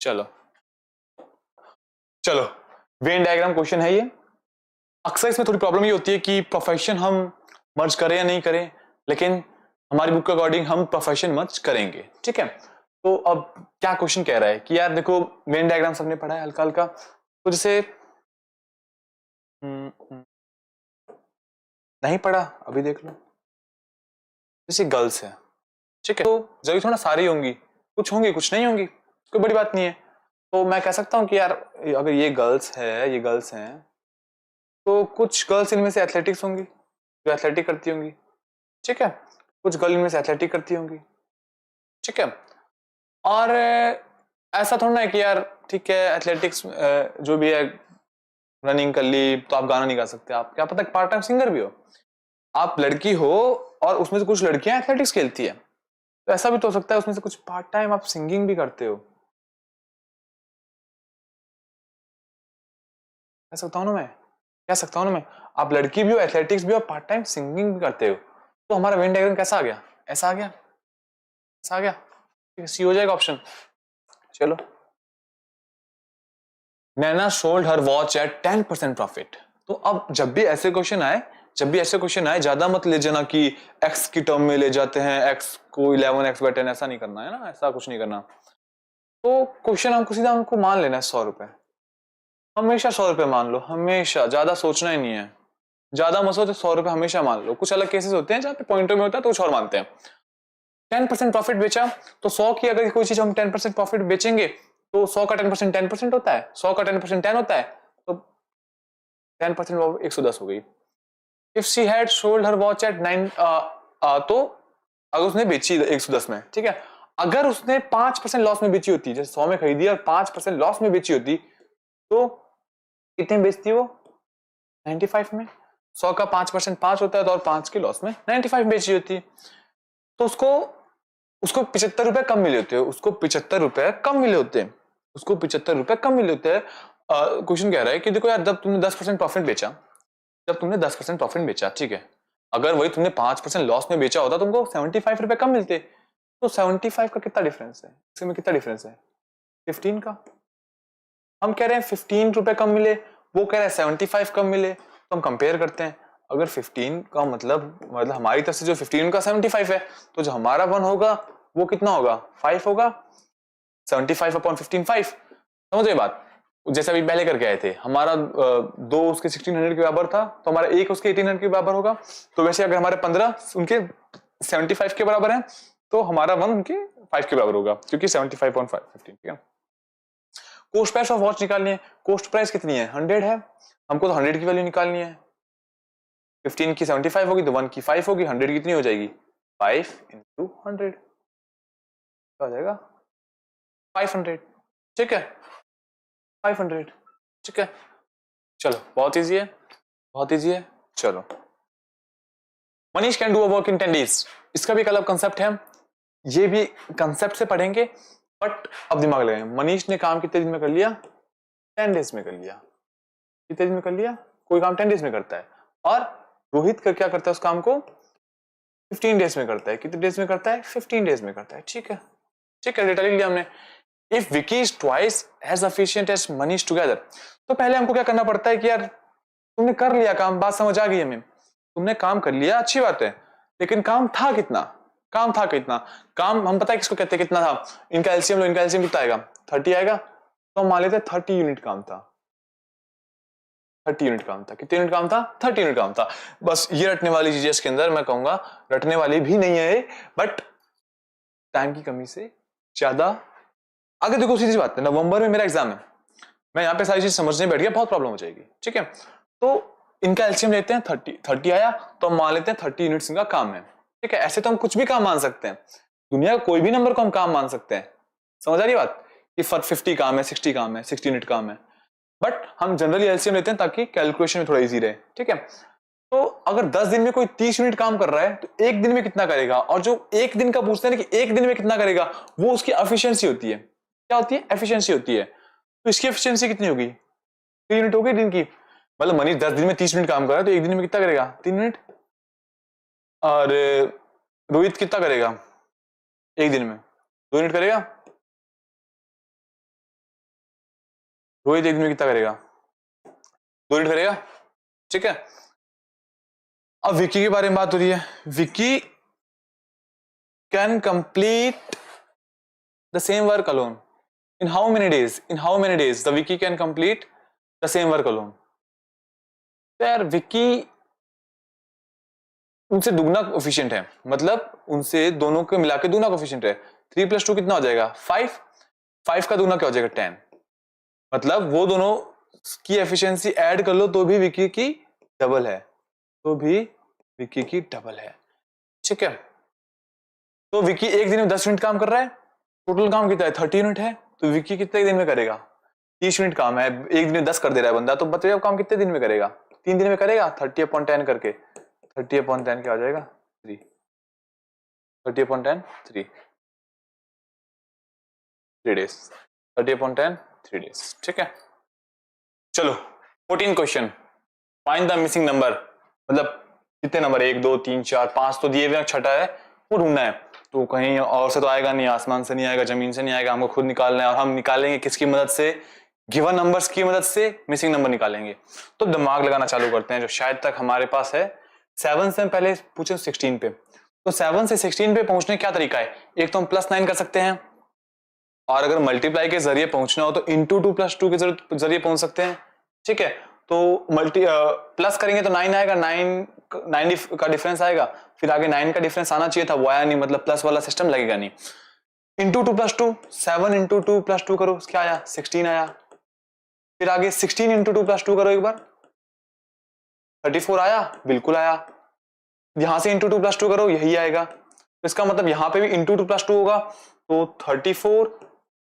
चलो वेन डायग्राम क्वेश्चन है ये। अक्सर इसमें थोड़ी प्रॉब्लम ये होती है कि प्रोफेशन हम मर्ज करें या नहीं करें, लेकिन हमारी बुक के अकॉर्डिंग हम प्रोफेशन मर्ज करेंगे। ठीक है, तो अब क्या क्वेश्चन कह रहा है कि यार देखो वेन डायग्राम सबने पढ़ा है हल्का हल्का, तो जैसे नहीं पढ़ा अभी देख लो। जैसे गर्ल्स है, ठीक है, तो जरूरी थोड़ा सारी होंगी, कुछ होंगी कुछ नहीं होंगी, कोई बड़ी बात नहीं है। तो मैं कह सकता हूं कि यार अगर ये गर्ल्स हैं तो कुछ गर्ल्स इनमें से एथलेटिक्स होंगी जो एथलेटिक करती होंगी। ठीक है, कुछ गर्ल इनमें से एथलेटिक करती होंगी। ठीक है, और ऐसा थोड़ा ना है कि यार ठीक है एथलेटिक्स जो भी है रनिंग कर ली तो आप गाना नहीं गा सकते। आप क्या पता पार्ट टाइम सिंगर भी हो, आप लड़की हो और उसमें से कुछ लड़कियां एथलेटिक्स खेलती है, तो ऐसा भी तो हो सकता है उसमें से कुछ पार्ट टाइम आप सिंगिंग भी करते हो। कह सकता हूं ना मैं, आप लड़की भी हो एथलेटिक्स भी हो पार्ट टाइम सिंगिंग भी करते हो। तो हमारा वेन डायग्राम कैसा आ गया, ऐसा आ गया। सी हो जाएगा ऑप्शन। चलो, नैना sold her watch eight 10% profit. तो अब जब भी ऐसे क्वेश्चन आए ज्यादा मत ले जाना कि x की टर्म में ले जाते हैं, x को 11x/10, ऐसा नहीं करना है ना, ऐसा कुछ नहीं करना। तो क्वेश्चन हमको मान लेना है 100 रुपए, हमेशा 100 रुपए मान लो, हमेशा, ज्यादा सोचना ही नहीं है, ज्यादा मत सोचो, 100 रुपए हमेशा मान लो। कुछ अलग केसेस होते हैं जहाँ पे पॉइंटों में होता है तो कुछ और मानते हैं। 10% प्रॉफिट बेचा, तो 100 की अगर कोई चीज हम 10% प्रॉफिट बेचेंगे तो 100 का 10% 10% होता है, 100 का 10% 10 होता है, तो 10% 110 हो गई। If she had sold her watch at 9, तो अगर उसने बेची 110 में, ठीक है, अगर उसने 5% लॉस में बेची होती, जैसे 100 में खरीदी और 5% लॉस में बेची होती, तो कितने में बेचती वो 95 में। 100 का 5% 5 होता है, तो और 5 के लॉस में 95 बेची होती, तो उसको 75 रुपए कम मिले होते हैं, उसको 75 रुपए कम मिले होते हैं। क्वेश्चन कह रहा है कि देखो यार जब तुमने 10% प्रॉफिट बेचा, ठीक है, अगर वही तुमने 5% लॉस में बेचा होता तुमको 75 रुपए कम मिलते, तो 75 का कितना डिफरेंस है, इसमें कितना डिफरेंस है 15 का। हम कह रहे हैं 15 रुपए कम मिले, वो कह रहा है 75 कम मिले, तो हम कंपेयर करते हैं। अगर 15 का मतलब हमारी तरफ से जो 15 का 75 है, तो जो हमारा 1 होगा वो कितना होगा 5 होगा। 75/15 5, समझ गए बात। जैसे अभी पहले करके आए थे, हमारा 2 उसके 1600 के बराबर था, तो हमारा 1 उसके 1800 के बराबर होगा। तो वैसे अगर हमारे 15 उनके 75 के बराबर है, तो हमारा 1 उनके 5 के बराबर होगा, क्योंकि 75/15। ठीक है, कॉस्ट प्राइस ऑफ वॉच निकालनी है। कॉस्ट प्राइस कितनी है 100 है, हमको तो 100 की वैल्यू निकालनी है। 15 की 75 होगी तो 1 की 5 होगी, 100 की कितनी हो जाएगी 5 × 100, क्या हो जाएगा 500। ठीक है 500। ठीक है, चलो बहुत इजी है। चलो, Manish can do a work in 10 days, इसका भी एक अलग कंसेप्ट है, ये भी कंसेप्ट से पढ़ेंगे, बट अब दिमाग लगाएं। मनीष ने काम कितने दिन में कर लिया 10 days में कर लिया। कितने दिन में कर लिया, कोई काम 10 days में करता है, और रोहित का क्या करता है उस काम को 15 डेज में करता है। कितने डेज में करता है? 15 डेज में करता है। ठीक है, ठीक है, डेटा लिख लिया हमने। If Vicky is twice as efficient as Manish together, तो पहले हमको क्या करना पड़ता है कि यार तुमने कर लिया काम, बात समझ आ गई हमें, तुमने काम कर लिया, अच्छी बात है, लेकिन काम था कितना? काम था कितना? काम हम पता है किसको कहते हैं कितना था? इनका एलसीएम लो, इनका एलसीएम कितना आएगा? 30 आएगा। तो हम मान लेते हैं 30 यूनिट काम था। 30 यूनिट काम था। कितने यूनिट काम था? 30 यूनिट काम था। बस ये रटने वाली चीजें इसके अंदर, मैं कहूंगा रटने वाली भी नहीं है, बट टाइम की कमी से ज्यादा। आगे देखो सीधी बात है, नवंबर में मेरा एग्जाम है, मैं यहाँ पे सारी चीज समझने बैठ गया, बहुत प्रॉब्लम हो जाएगी। ठीक है, तो इनका एलसीएम लेते हैं 30 आया, तो हम मान लेते हैं 30 यूनिट्स इनका काम है। ठीक है, ऐसे तो हम कुछ भी काम मान सकते हैं, दुनिया का कोई भी नंबर को हम काम मान सकते हैं। समझ आ रही बात कि 50 काम है, 60 काम है, 60 यूनिट काम है, बट हम जनरली एलसीएम लेते हैं ताकि कैलकुलेशन में थोड़ा इजी रहे। ठीक है, तो अगर 10 दिन में कोई 30 यूनिट काम कर रहा है तो एक दिन में कितना करेगा? और जो एक दिन का पूछते हैं कि एक दिन में कितना करेगा, वो उसकी एफिशिएंसी होती है। क्या होती है? एफिशिएंसी होती है। तो इसकी एफिशिएंसी कितनी होगी? 3 यूनिट होगी दिन की। मतलब मनीष 10 दिन में 30 मिनट काम कर रहा है तो एक दिन में कितना करेगा? 3 मिनट। और रोहित कितना करेगा एक दिन में? 2 यूनिट करेगा। रोहित एक दिन में कितना करेगा? 2 यूनिट करेगा। ठीक है, अब विकी के बारे में बात हो रही है। Vicky can complete the same work alone in how many days? In how many days the Vicky can complete the same work alone? तो यार विकी उनसे दुगना कोफिशिएंट है, मतलब उनसे दोनों को मिलाकर दुगना कोफिशिएंट है। 3 + 2 कितना हो जाएगा? 5। 5 का दुगना क्या हो जाएगा? 10। मतलब वो दोनों की एफिशिएंसी ऐड कर लो तो भी विकी की डबल है, तो भी विकी की डबल है। ठीक है, तो विकी एक दिन में 10 यूनिट काम कर रहा है, टोटल काम कितना है? 30 यूनिट है, तो विकी कितने दिन में करेगा? 30 यूनिट काम है, एक दिन में 10 कर दे रहा है बंदा, तो बताइए काम कितने दिन में करेगा? 3 दिन में करेगा। 30/10 करके 30/10 क्या हो जाएगा? 3। 30/10 3 डेज। 30/10 3 डेज। ठीक है, चलो 14 question. Find the missing number, मतलब कितने नंबर? 1 2 3 4 5 तो दिए हुए, छठा है वो ढूंढना है। तो कहीं और से तो आएगा नहीं, आसमान से नहीं आएगा, जमीन से नहीं आएगा, हमको खुद निकालना है। और हम निकालेंगे किसकी मदद से? गिवन नंबर्स की मदद से मिसिंग नंबर निकालेंगे। तो दिमाग लगाना चालू करते हैं। जो शायद तक हमारे पास है 7 से पहले पूछे 16 पे, तो 7 से 16 पे पहुंचने क्या तरीका है? एक तो हम +9 कर सकते हैं, और अगर मल्टीप्लाई के जरिए पहुंचना हो तो इंटू 2 + 2 के जरिए पहुंच सकते हैं। ठीक है, तो प्लस करेंगे तो 9 आएगा, 9 का डिफरेंस आएगा, फिर आगे 9 का डिफरेंस आना चाहिए था, वो आया नहीं, मतलब प्लस वाला सिस्टम लगेगा नहीं। इंटू 2 + 2, 7 × 2 + 2 करो, क्या आया? 16 आया। फिर आगे 16 × 2 + 2 करो एक बार, 34 आया, बिल्कुल आया। यहां से इंटू 2 + 2 करो, यही आएगा। तो इसका मतलब यहां पे भी इंटू 2 + 2 होगा, तो 34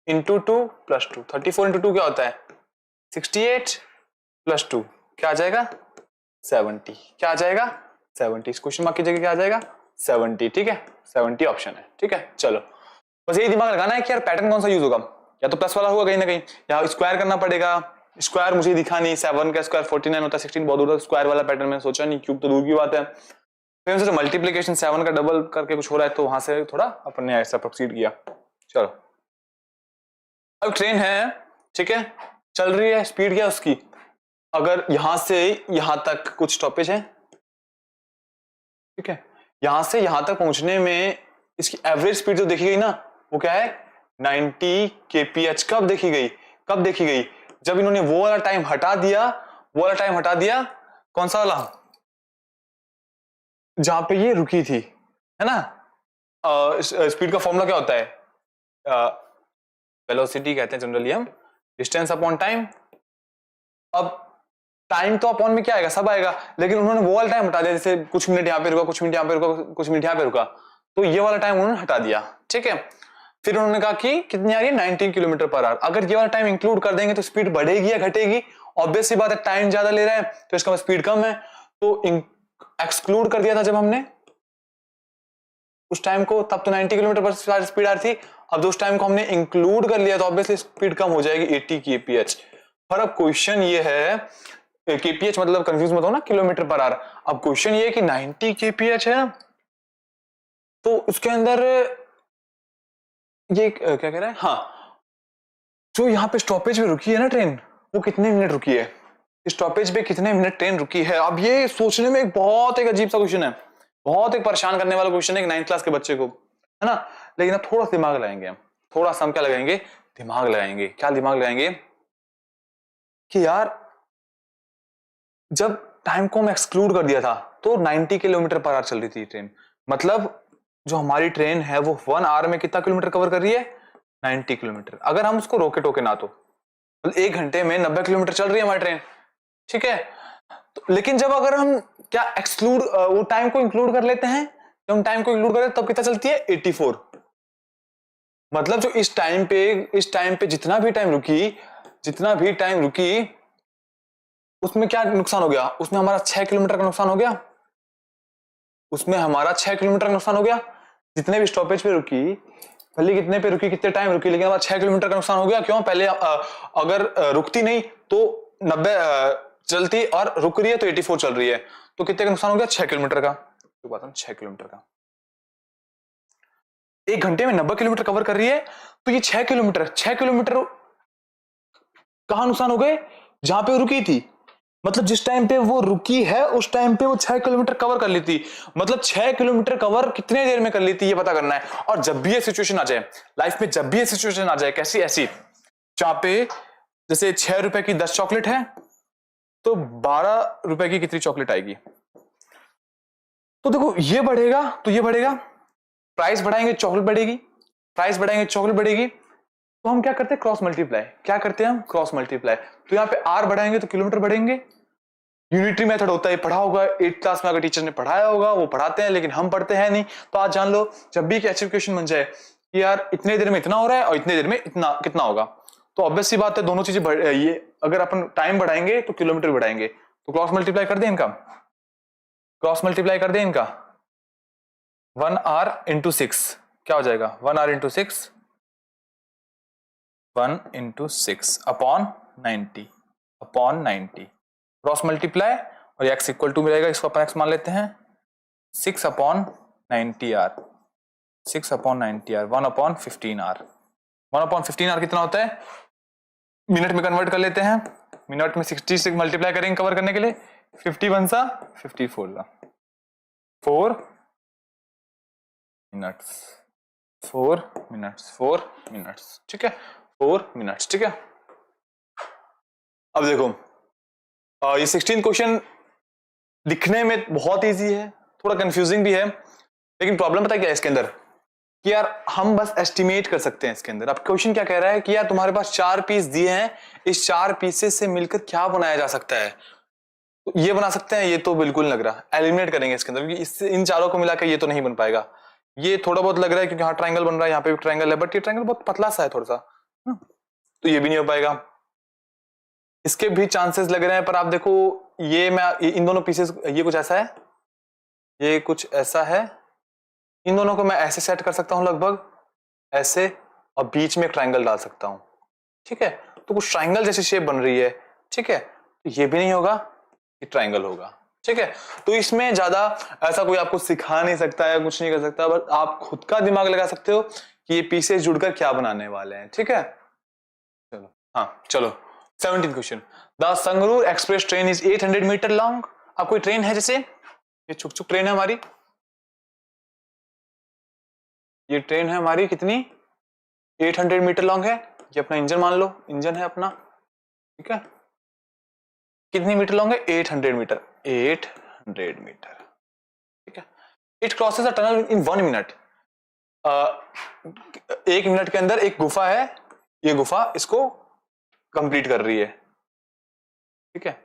× 2 + 2, 34 × 2 क्या होता है? 68 + 2 क्या आ जाएगा? 70। क्या आ जाएगा? 70। इस क्वेश्चन मार्क की जगह क्या आ जाएगा? 70। ठीक है, 70 ऑप्शन है। ठीक है, चलो बस यही दिमाग लगाना है कि यार पैटर्न कौन सा यूज होगा, या तो प्लस वाला होगा कहीं ना कहीं, या स्क्वायर करना पड़ेगा। स्क्वायर मुझे दिखा नहीं, 7 का स्क्वायर 49 होता है, 16 बहुत दूर, स्क्वायर वाला पैटर्न मैंने सोचा नहीं, क्यूब तो दूर की बात है। फिर मल्टीप्लीकेशन 7 का डबल करके कुछ हो रहा है, तो वहां से थोड़ा अपन ने ऐसा प्रोसीड किया। चलो अब ट्रेन है, ठीक है, चल रही है, स्पीड क्या है उसकी? अगर यहां से यहां तक कुछ स्टॉपेज है, ठीक है, यहां से यहां तक पहुंचने में इसकी एवरेज स्पीड जो देखी गई ना, वो क्या है? 90 kph। कब देखी गई? कब देखी गई? जब इन्होंने वो वाला टाइम हटा दिया, वो वाला टाइम हटा दिया, कौन सा वाला? जहां पे ये रुकी थी, है ना। स्पीड का फॉर्मूला क्या होता है? वेलोसिटी कहते हैं जनरली हम, डिस्टेंस अपॉन टाइम। अब टाइम तो अपॉन में क्या आएगा? सब आएगा, लेकिन उन्होंने वो वाला टाइम हटा दिया, जैसे कुछ मिनट यहाँ पे रुका, कुछ मिनट यहाँ पे रुका, कुछ मिनट यहाँ पे रुका, तो ये वाला टाइम उन्होंने हटा दिया। ठीक है, फिर उन्होंने कहा कि कितनी आ रही है? 19 km/h। अगर ये वाला टाइम इंक्लूड कर देंगे तो स्पीड बढ़ेगी या घटेगी? ऑब्वियस सी बात है, टाइम ज्यादा ले रहा है तो इसका स्पीड कम है, तो एक्सक्लूड कर दिया था जब हमने उस टाइम को, तब तो 90 km/h स्पीड आ रही थी। अब उस टाइम को हमने इंक्लूड कर लिया तो ऑब्वियसली स्पीड कम हो जाएगी, 80 kph। पर अब क्वेश्चन ये है, kph मतलब कंफ्यूज मत हो ना, km/h। अब क्वेश्चन ये है कि 90 kph है, तो उसके अंदर ये क्या कह रहा है, हाँ, जो यहाँ पे स्टॉपेज पे रुकी है ना ट्रेन, वो कितने मिनट रुकी है, स्टॉपेज पे कितने मिनट ट्रेन रुकी है। अब ये सोचने में एक बहुत एक अजीब सा क्वेश्चन है, बहुत एक परेशान करने वाला क्वेश्चन है एक 9th क्लास के बच्चे को, है ना। लेकिन अब थोड़ा दिमाग लगाएंगे हम, थोड़ा सा हम क्या लगाएंगे, दिमाग लगाएंगे। क्या दिमाग लगाएंगे कि यार जब टाइम को हम एक्सक्लूड कर दिया था तो 90 किलोमीटर पर आवर चल रही थी ट्रेन, मतलब जो हमारी ट्रेन है वो 1 आवर में कितना किलोमीटर कवर कर रही है, 90 किलोमीटर। अगर हम उसको रोके टोके ना तो 1 घंटे में 90 किलोमीटर चल रही है हमारी ट्रेन, ठीक है। तो लेकिन जब अगर हम क्या एक्सक्लूड वो टाइम को इंक्लूड कर लेते हैं, जब हम टाइम को इंक्लूड करें तब कितना चलती है, 84। मतलब जो इस टाइम पे जितना भी टाइम रुकी उसमें क्या नुकसान हो गया, उसमें हमारा 6 किलोमीटर का नुकसान हो गया, उसमें हमारा 6 किलोमीटर का नुकसान हो गया। जितने भी स्टॉपेज पे रुकी, भले कितने पे रुकी, कितने टाइम रुकी, लेकिन हमारा 6 किलोमीटर का नुकसान हो गया। क्यों, पहले अगर रुकती नहीं तो 90 चलती, और रुक रही है तो 84 चल रही है, तो कितने का नुकसान हो गया, 6 किलोमीटर का। तो बात है 6 किलोमीटर का, 1 घंटे में 90 किलोमीटर कवर कर रही है, तो ये 6 किलोमीटर कहां नुकसान हो गए, जहां पे रुकी थी। मतलब जिस टाइम पे वो रुकी है उस टाइम पे वो 6 किलोमीटर कवर कर ली थी, मतलब 6 किलोमीटर कवर कितने देर में कर ली थी ये पता करना है। और जब भी ये सिचुएशन आ जाए लाइफ में, जब भी ये सिचुएशन आ जाए, कैसी ऐसी, जहां पे जैसे 6 रुपए की 10 चॉकलेट है तो 12 रुपए की कितनी चॉकलेट आएगी, तो देखो ये बढ़ेगा तो ये बढ़ेगा, प्राइस बढ़ाएंगे चॉकलेट बढ़ेगी, प्राइस बढ़ाएंगे चॉकलेट बढ़ेगी। तो हम क्या करते हैं, क्रॉस मल्टीप्लाई। क्या करते हैं हम, क्रॉस मल्टीप्लाई। तो यहाँ पे आर बढ़ाएंगे तो किलोमीटर बढ़ेंगे। यूनिटरी मेथड होता है, पढ़ा होगा 8th क्लास में, अगर टीचर ने पढ़ाया होगा वो पढ़ाते हैं, लेकिन हम पढ़ते हैं नहीं। तो आज जान लो, जब भी एक ऐसी क्वेश्चन बन जाए कि यार इतने देर में इतना हो रहा है और इतने देर में इतना कितना होगा, तो ऑब्वियस सी बात है दोनों चीजें ये अगर अपन टाइम बढ़ाएंगे तो किलोमीटर बढ़ाएंगे। तो क्रॉस मल्टीप्लाई कर दें इनका, क्रॉस मल्टीप्लाई कर दें इनका। 1 आर इंटू 6 क्या हो जाएगा, 1 R into 6, 1 into 6 upon 90 cross multiply, और x इक्वल टू मिलेगा, इसको अपन x मान लेते हैं, 6 upon 90 R, 6 upon 90 R, 1 upon 15 R. 1 upon 15 R कितना होता है, मिनट में कन्वर्ट कर लेते हैं। मिनट में 60 से मल्टीप्लाई करेंगे कवर करने के लिए, 51 सा 54 सा 4 मिनट्स, 4 मिनट्स, 4 मिनट्स, ठीक है, 4 मिनट्स, ठीक है। अब देखो ये 16 क्वेश्चन दिखने में बहुत इजी है, थोड़ा कंफ्यूजिंग भी है, लेकिन प्रॉब्लम पता है क्या है इसके अंदर, कि यार हम बस एस्टिमेट कर सकते हैं इसके अंदर। अब क्वेश्चन क्या कह रहा है कि यार तुम्हारे पास 4 पीस दिए हैं, इस 4 पीसेस से मिलकर क्या बनाया जा सकता है, तो ये बना सकते हैं, ये तो बिल्कुल लग रहा है एलिमिनेट करेंगे इसके अंदर, क्योंकि इससे इन चारों को मिलाकर ये तो नहीं बन पाएगा। ये थोड़ा बहुत लग रहा है क्योंकि हाँ ट्राइंगल बन रहा है, यहाँ पे भी ट्राइंगल है, बट ये ट्राइंगल बहुत पतला सा है थोड़ा सा, तो ये भी नहीं हो पाएगा। इसके भी चांसेस लग रहे हैं, पर आप देखो ये मैं इन दोनों पीसेस, ये कुछ ऐसा है, ये कुछ ऐसा है, इन दोनों को मैं ऐसे सेट कर सकता हूं लगभग ऐसे, और बीच में एक ट्राइंगल डाल सकता हूं, ठीक है, तो कुछ ट्राइंगल जैसी शेप बन रही है, ठीक है। तो ये भी नहीं होगा, ये ट्राइंगल होगा, ठीक है। तो इसमें ज्यादा ऐसा कोई आपको सिखा नहीं सकता है, कुछ नहीं कर सकता, बस आप खुद का दिमाग लगा सकते हो कि ये पीसेस जुड़कर क्या बनाने वाले हैं, ठीक है। चलो हाँ चलो 17th question, the Sangrur express train is 800 meter long. अब कोई ट्रेन है, जैसे ये छुक छुक ट्रेन है हमारी, ये ट्रेन है हमारी कितनी, 800 मीटर लॉन्ग है, ये अपना इंजन मान लो, इंजन है अपना, ठीक है। कितनी मीटर लॉन्ग है, 800 मीटर, 800 मीटर, ठीक है। It crosses a tunnel in 1 minute, 1 minute के अंदर एक गुफा है, ये गुफा इसको कंप्लीट कर रही है, ठीक है।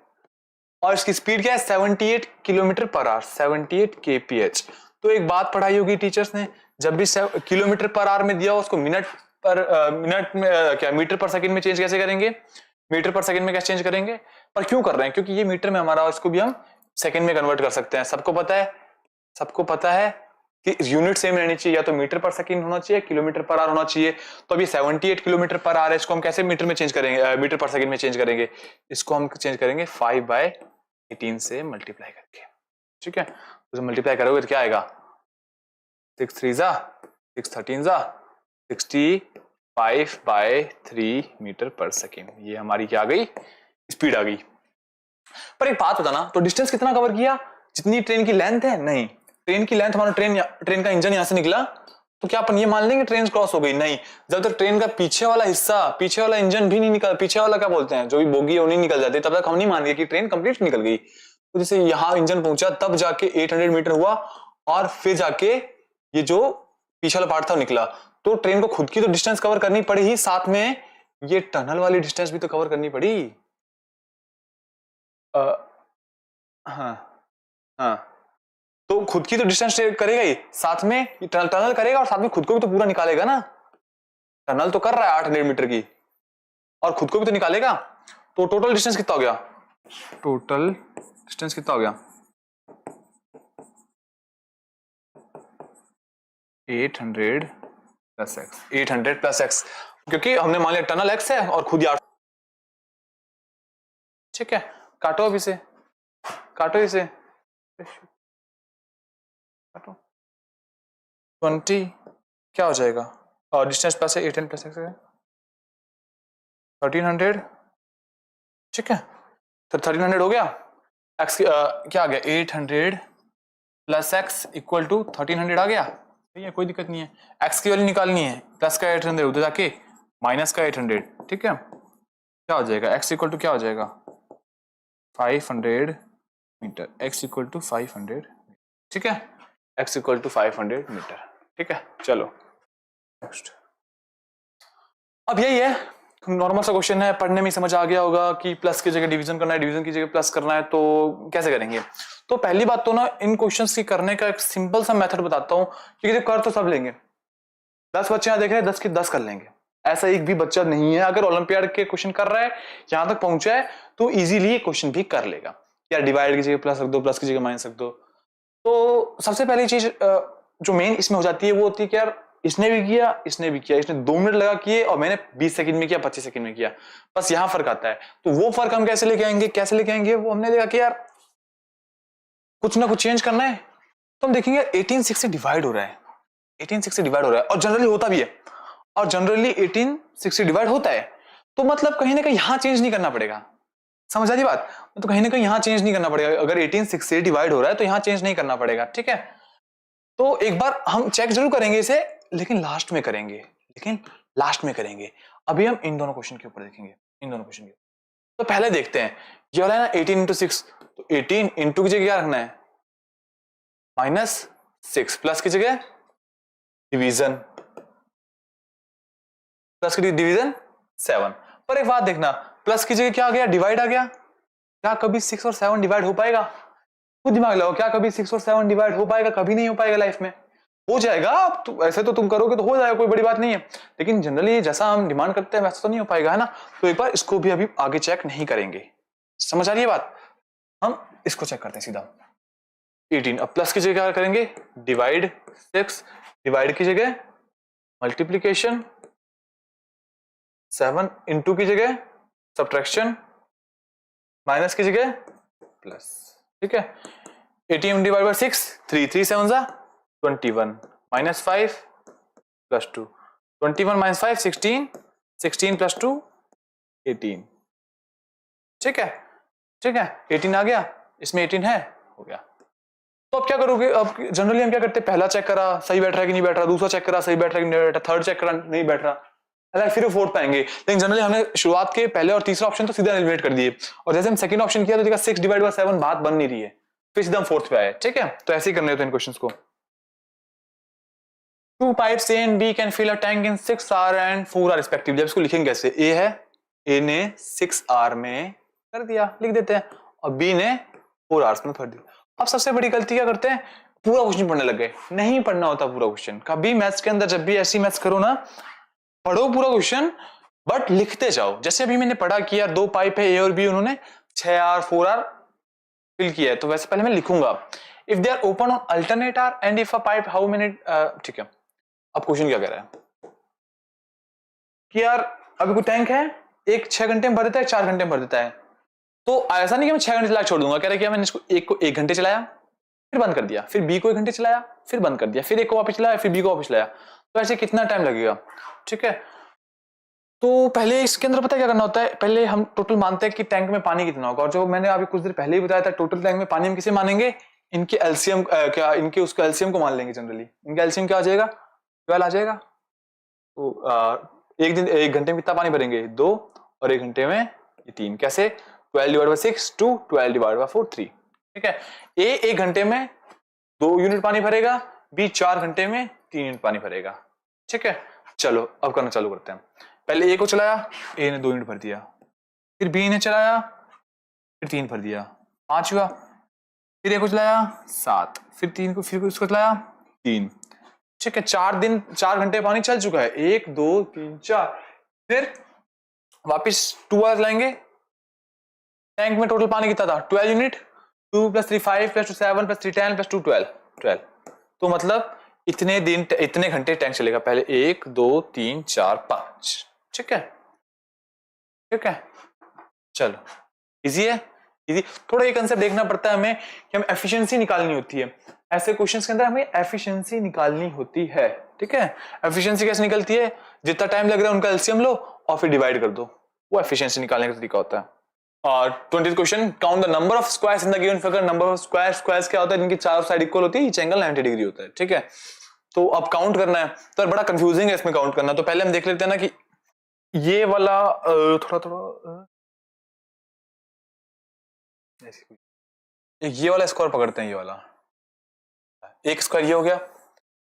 और इसकी स्पीड क्या है, 78 किलोमीटर पर आवर, 78 kph। तो एक बात पढ़ाई होगी टीचर्स ने, जब भी किलोमीटर पर आवर में दिया हो उसको मिनट मिनट में क्या मीटर पर सेकंड में चेंज कैसे करेंगे, मीटर पर सेकंड में कैसे चेंज करेंगे, पर क्यों कर रहे हैं, क्योंकि ये मीटर में हमारा, इसको भी हम सेकंड में कन्वर्ट कर सकते हैं। सबको पता है कि यूनिट सेम रहनी चाहिए, या तो मीटर पर सेकंड होना चाहिए, किलोमीटर पर आवर होना चाहिए। तो अभी 78 किलोमीटर पर आवर है, इसको हम कैसे मीटर में चेंज करेंगे, मीटर पर सेकंड में चेंज करेंगे, इसको हम चेंज करेंगे 5/18 से मल्टीप्लाई करके, ठीक है। तो मल्टीप्लाई करोगे तो क्या आएगा, 6 3 जा 6 13 जा 65/3 मीटर पर सेकेंड। ये हमारी क्या आ गई, स्पीड आ गई। पर एक बात बताना, तो डिस्टेंस कितना कवर किया, जितनी ट्रेन की लेंथ है? नहीं, ट्रेन की लेंथ, हमारा ट्रेन का इंजन यहां से निकला तो क्या अपन ये मान लेंगे ट्रेन क्रॉस हो गई? नहीं, जब तक ट्रेन का पीछे वाला हिस्सा, पीछे वाला इंजन भी नहीं निकल, पीछे वाला क्या बोलते हैं, जो भी बोगी है वो नहीं निकल जाती, तब तक हम नहीं मानेंगे कि ट्रेन कंप्लीट निकल गई। तो जैसे यहाँ इंजन पहुंचा तब जाके 800 मीटर हुआ और फिर जाके ये जो पीछे वाला पार्ट था निकला। तो ट्रेन को खुद की तो डिस्टेंस कवर करनी पड़ी ही, साथ में ये टनल वाली डिस्टेंस भी तो कवर करनी पड़ी। हाँ हाँ, तो खुद की तो डिस्टेंस करेगा ही, साथ में टनल करेगा और साथ में खुद को भी तो पूरा निकालेगा ना। टनल तो कर रहा है 800 मीटर की और खुद को भी तो निकालेगा। तो टोटल डिस्टेंस कितना हो गया, टोटल डिस्टेंस कितना हो गया, 800 प्लस एक्स, 800 प्लस एक्स, क्योंकि हमने मान लिया टनल एक्स है और खुद यार, ठीक है। काटो अब इसे, काटो इसे, काटो 20 क्या हो जाएगा, और डिस्टेंस प्लस है 800 प्लस एक्स है 1300, ठीक है। तो 1300 हो गया, एक्स क्या आ गया, 800 प्लस एक्स इक्वल टू 1300 आ गया। सही है, कोई दिक्कत नहीं है। एक्स की वैल्यू निकालनी है, प्लस का 800 उधर जाके माइनस का 800, ठीक है। क्या हो जाएगा, एक्स इक्वल टू क्या हो जाएगा 500 मीटर, एक्स इक्वल टू 500, ठीक है, एक्स इक्वल टू 500 मीटर, ठीक है। चलो नेक्स्ट, अब यही है, नॉर्मल सा क्वेश्चन है, पढ़ने में समझ आ गया होगा कि प्लस की जगह डिवीजन करना है, डिवीजन की जगह प्लस करना है, तो कैसे करेंगे। तो पहली बात तो ना, इन क्वेश्चंस की करने का एक सिंपल सा मेथड बताता हूं, क्योंकि कर तो सब लेंगे, 10 बच्चे यहां देख रहे हैं, 10 के 10 कर लेंगे, ऐसा एक भी बच्चा नहीं है अगर ओलंपियाड के क्वेश्चन कर रहा है, यहां तक पहुंचा है तो इजीली ये क्वेश्चन भी कर लेगा। यार डिवाइड की जगह प्लस रख दो, प्लस की जगह माइनस रख दो। तो सबसे पहली चीज जो मेन इसमें हो जाती है वो होती है कि यार इसने भी किया, इसने भी किया, इसने 2 मिनट लगा किए और मैंने 20 सेकंड में किया, 25 सेकंड में किया, बस यहां फर्क आता है। तो वो फर्क हम कैसे लेके आएंगे, कैसे लेके आएंगे, वो हमने देखा कि यार कुछ ना कुछ चेंज करना है। तो हम देखेंगे 18 से डिवाइड हो रहा है, 18 से डिवाइड हो रहा है और जनरली होता भी है, और जनरली 18 से डिवाइड होता है, तो मतलब कहीं ना कहीं यहां चेंज नहीं करना पड़ेगा। समझ आ रही बात, तो कहीं ना कहीं यहां चेंज नहीं करना पड़ेगा, अगर 18 से डिवाइड हो रहा है तो यहां चेंज नहीं करना पड़ेगा, ठीक है। तो एक बार हम चेक जरूर करेंगे इसे, लेकिन लास्ट में करेंगे, अभी हम इन दोनों क्वेश्चन के ऊपर देखेंगे, इन दोनों क्वेश्चन के। तो पहले देखते हैं, ये वाला है ना 18 इंटू 6, तो 18 इंटू की जगह क्या रखना है -6, प्लस की जगह डिवीजन, प्लस की डिवीजन 7। पर एक बात देखना, प्लस की जगह क्या आ गया, डिवाइड आ गया। क्या कभी 6 और 7 डिवाइड हो पाएगा, खुद दिमाग लगाओ, क्या कभी 6 और 7 डिवाइड हो पाएगा, कभी नहीं हो पाएगा लाइफ में। हो जाएगा, तो ऐसे तो तुम करोगे तो हो जाएगा, कोई बड़ी बात नहीं है, लेकिन जनरली जैसा हम डिमांड करते हैं वैसा तो नहीं हो पाएगा, है ना। तो एक बार इसको भी अभी आगे चेक नहीं करेंगे, समझ आ रही है बात। हम इसको चेक करते हैं सीधा, 18, अब प्लस की जगह क्या करेंगे, डिवाइड 6, डिवाइड की जगह मल्टीप्लीकेशन, 7 इंटू की जगह सब्ट्रैक्शन, माइनस की जगह प्लस, ठीक है। 18 डिवाइड बाय 6, 3 3 7 जा 21, -5 प्लस 2, 21 माइनस 5 16, 16 प्लस 2 18, ठीक है, ठीक है। 18 आ गया, इसमें 18 है, हो गया। तो अब क्या करोगे, अब जनरली हम क्या करते हैं, पहला चेक करा सही बैठ रहा है कि नहीं बैठ रहा, दूसरा चेक करा सही बैठ रहा है कि नहीं बैठ रहा, थर्ड चेक करा नहीं बैठ रहा, फिर फोर्थ पाएंगे। लेकिन जनरली हमने शुरुआत के पहले और तीसरा ऑप्शन तो सीधा एलिमिनेट कर दिए, और जैसे हम सेकंड ऑप्शन किया तो देखा 6 डिवाइड बाय 7 बात बन नहीं रही है, फिर सीधा हम फोर्थ पे आए, ठीक है। तो ऐसे ही करने होते हैं इन क्वेश्चंस को। 2 pipes A and B can fill a tank in 6 hours and 4 hours respectively। अब इसको लिखेंगे कैसे, A है, A ने 6 hours में कर दिया, लिख देते हैं, और B ने 4 hours में कर दिया। अब सबसे बड़ी गलती क्या करते हैं, पूरा क्वेश्चन पढ़ने लग गए, नहीं पढ़ना होता पूरा क्वेश्चन। कभी मैथ्स के अंदर जब भी ऐसी मैथ्स करो ना, पढ़ो पूरा क्वेश्चन बट लिखते जाओ। जैसे अभी मैंने पढ़ा कि यार 2 पाइप है A और B, उन्होंने 6 hours 4 hours फिल किया है, तो वैसे पहले मैं लिखूंगा if they are open on alternate are and if a pipe how many, ठीक है। अब क्वेश्चन क्या कह रहा है कि यार अभी कोई टैंक है, एक 6 घंटे में भर देता है, 4 घंटे में भर देता है, तो ऐसा नहीं कि मैं 6 घंटे चला छोड़ दूंगा, कह रहा है कि मैंने इसको एक को 1 घंटे चलाया, फिर बंद कर दिया, फिर बी को 1 घंटे चलाया, फिर बंद कर दिया, फिर ए को वापस चलाया, फिर बी को वापस चलाया। तो ऐसे कितना टाइम लगेगा? ठीक है, तो पहले इसके अंदर पता क्या करना होता है, पहले हम टोटल मानते हैं कि टैंक में पानी कितना होगा, और जो मैंने अभी कुछ देर पहले ही बताया था टोटल टैंक में पानी हम किसे मानेंगे, इनके एलसीएम क्या इनके उसका एलसीएम को मान लेंगे जनरली। इनका एलसीएम क्या आ जाएगा? 12 आ जाएगा। तो एक दिन 1 घंटे में कितना पानी भरेंगे? 2, और 1 घंटे में ये 3। कैसे? 12 डिवाइड बाई 6 2, 12 डिवाइड बाई 4 3। ठीक है, ए 1 घंटे में 2 यूनिट पानी भरेगा, बी 4 घंटे में 3 यूनिट पानी भरेगा। ठीक है, चलो अब करना चालू करते हैं। पहले ए को चलाया, ए ने 2 यूनिट भर दिया, फिर बी ने चलाया, फिर 3 भर दिया, 5 हुआ। फिर ए को चलाया 7, फिर 3 को, फिर उसको चलाया 3। ठीक है, 4 दिन 4 घंटे पानी चल चुका है, 1 2 3 4। फिर वापिस 2 आवर्स लाएंगे। टैंक में टोटल पानी कितना था? 12 यूनिट। 2 + 3 5 + 2 7 + 3 10 + 2 12। तो मतलब इतने दिन इतने घंटे टैंक चलेगा। पहले 1 2 3 4 5। ठीक है, ठीक है, चलो इजी है, इजी। थोड़ा ये कंसेप्ट देखना पड़ता है हमें कि हमें एफिशिएंसी निकालनी होती है। ऐसे क्वेश्चंस के अंदर हमें एफिशिएंसी निकालनी होती है। ठीक है, एफिशिएंसी कैसे निकलती है? जितना टाइम लग रहा है उनका एलसीएम लो और फिर डिवाइड कर दो, वो एफिशिएंसी निकालने का तरीका होता है। और 20th question, count the number of squares in the given figure. Number of squares क्या होता है? जिनकी चारों साइड इक्वल होती है, ईच एंगल 90 डिग्री होता है। ठीक है, तो अब काउंट करना है, तो बड़ा कंफ्यूजिंग है इसमें काउंट करना। तो पहले हम देख लेते हैं ना कि ये वाला थोड़ा ये वाला स्क्वायर पकड़ते हैं। ये वाला एक स्क्वायर ये हो गया,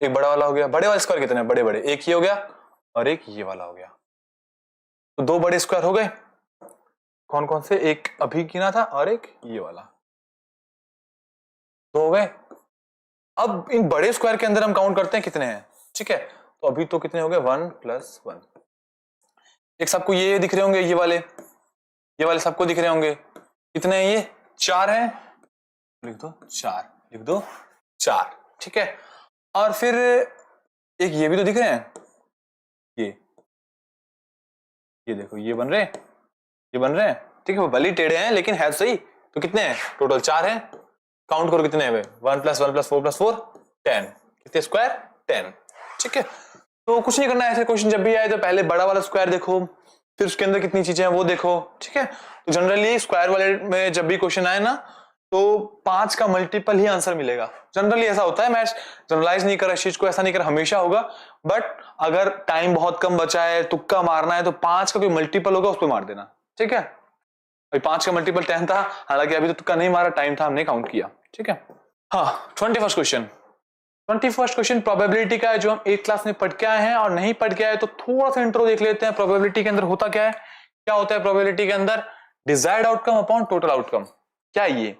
एक बड़ा वाला हो गया। बड़े वाले स्क्वायर कितने? बड़े बड़े, एक ये हो गया और एक ये वाला हो गया। तो 2 बड़े स्क्वायर हो गए। कौन कौन से? एक अभी गिना था और एक ये वाला, 2 हो गए। अब इन बड़े स्क्वायर के अंदर हम काउंट करते हैं कितने हैं। ठीक है, तो अभी तो कितने हो गए? 1 + 1। एक सबको ये दिख रहे होंगे, ये वाले सबको दिख रहे होंगे। कितने हैं ये? 4 है, लिख दो 4, लिख दो 4। ठीक है, और फिर एक ये भी तो दिख रहे हैं, ये देखो, ये बन रहे हैं। ठीक है, वो भले टेढ़े हैं लेकिन है सही। तो कितने हैं? टोटल 4 हैं। काउंट करो कितने हैं? 1 + 1 + 4 + 4 10। कितने स्क्वायर? 10। ठीक है, तो कुछ नहीं करना है। ऐसे क्वेश्चन जब भी आए तो पहले बड़ा वाला स्क्वायर देखो, फिर उसके अंदर कितनी चीजें हैं वो देखो। ठीक है, तो जनरली स्क्वायर वाले में जब भी क्वेश्चन आए ना तो 5 का मल्टीपल ही आंसर मिलेगा। जनरली ऐसा होता है, मैं जनरलाइज नहीं कर रहा इस चीज को, ऐसा नहीं कर, हमेशा होगा। बट अगर टाइम बहुत कम बचा है, तुक्का मारना है, तो 5 का कोई मल्टीपल होगा उस पर मार देना। ठीक है, 5 का मल्टीपल 10 था, हालांकि अभी तो तुक्का नहीं मारा, टाइम था, हमने काउंट किया। ठीक है, हाँ 21st क्वेश्चन प्रोबेबिलिटी का है, जो हम 8th क्लास में पढ़ के आए हैं। और नहीं पढ़ के आए तो थोड़ा सा इंट्रो देख लेते हैं। प्रोबेबिलिटी के अंदर होता क्या है? क्या होता है प्रोबेबिलिटी के अंदर? Desired outcome upon total outcome. क्या है ये?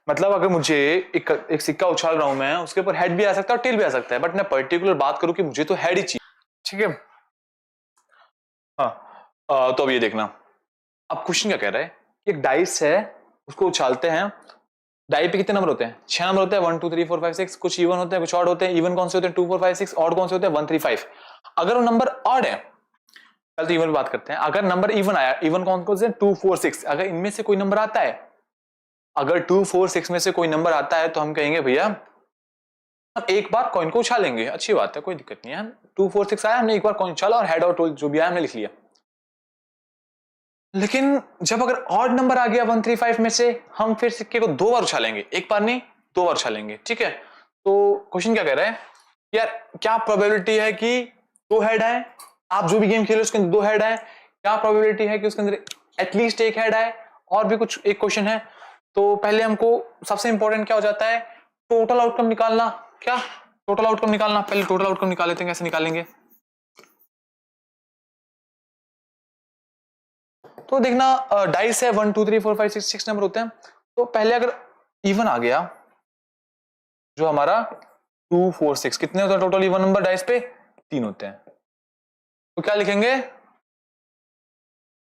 मतलब अगर मुझे एक सिक्का उछाल रहा हूं मैं, उसके ऊपर हेड भी आ सकता है और टेल भी आ सकता है, बट मैं पर्टिकुलर बात करूं कि मुझे तो हेड ही चाहिए। ठीक है, हाँ तो अब ये देखना, अब क्वेश्चन क्या कह रहा है? एक डाइस है, उसको उछालते हैं। डाई पे कितने नंबर होते हैं? 6 नंबर होते हैं, 1 2 3 4 5 6। कुछ इवन होते हैं, कुछ ऑड होते हैं। इवन कौन से होते हैं? 2 4 5 6। ऑड कौन से होते हैं? 1 3 5। अगर वो नंबर ऑड है, पहले तो इवन की बात करते हैं। अगर नंबर इवन आया, इवन कौन से? 2 4 6। अगर इनमें से कोई नंबर आता है, अगर 2 4 6 में से कोई नंबर आता है, तो हम कहेंगे भैया हम एक बार कॉइन को उछालेंगे। अच्छी बात है, कोई दिक्कत नहीं है। 2 4 6 आया, हमने एक बार कॉइन उछाला और हेड और टोल जो भी आया हमने लिख लिया। लेकिन जब अगर ऑड नंबर आ गया 1 3 5 में से, हम फिर सिक्के को 2 बार उछालेंगे, एक बार नहीं 2 बार उछालेंगे। ठीक है, तो क्वेश्चन क्या कह रहा है यार? क्या प्रोबेबिलिटी है कि 2 हेड है? आप जो भी गेम खेले उसके अंदर 2 हेड है। क्या प्रोबेबिलिटी है कि उसके अंदर एटलीस्ट एक हेड है? और भी कुछ एक क्वेश्चन है। तो पहले हमको सबसे इंपॉर्टेंट क्या हो जाता है? टोटल आउटकम निकालना। क्या? टोटल आउटकम निकालना। पहले टोटल आउटकम निकाल लेते हैं। कैसे निकालेंगे? तो देखना, डाइस है 1 2 3 4 5 6 नंबर होते हैं। तो पहले अगर इवन आ गया, जो हमारा 2 4 6, कितने होते हैं टोटल इवन नंबर डाइस पे? 3 होते हैं। तो क्या लिखेंगे?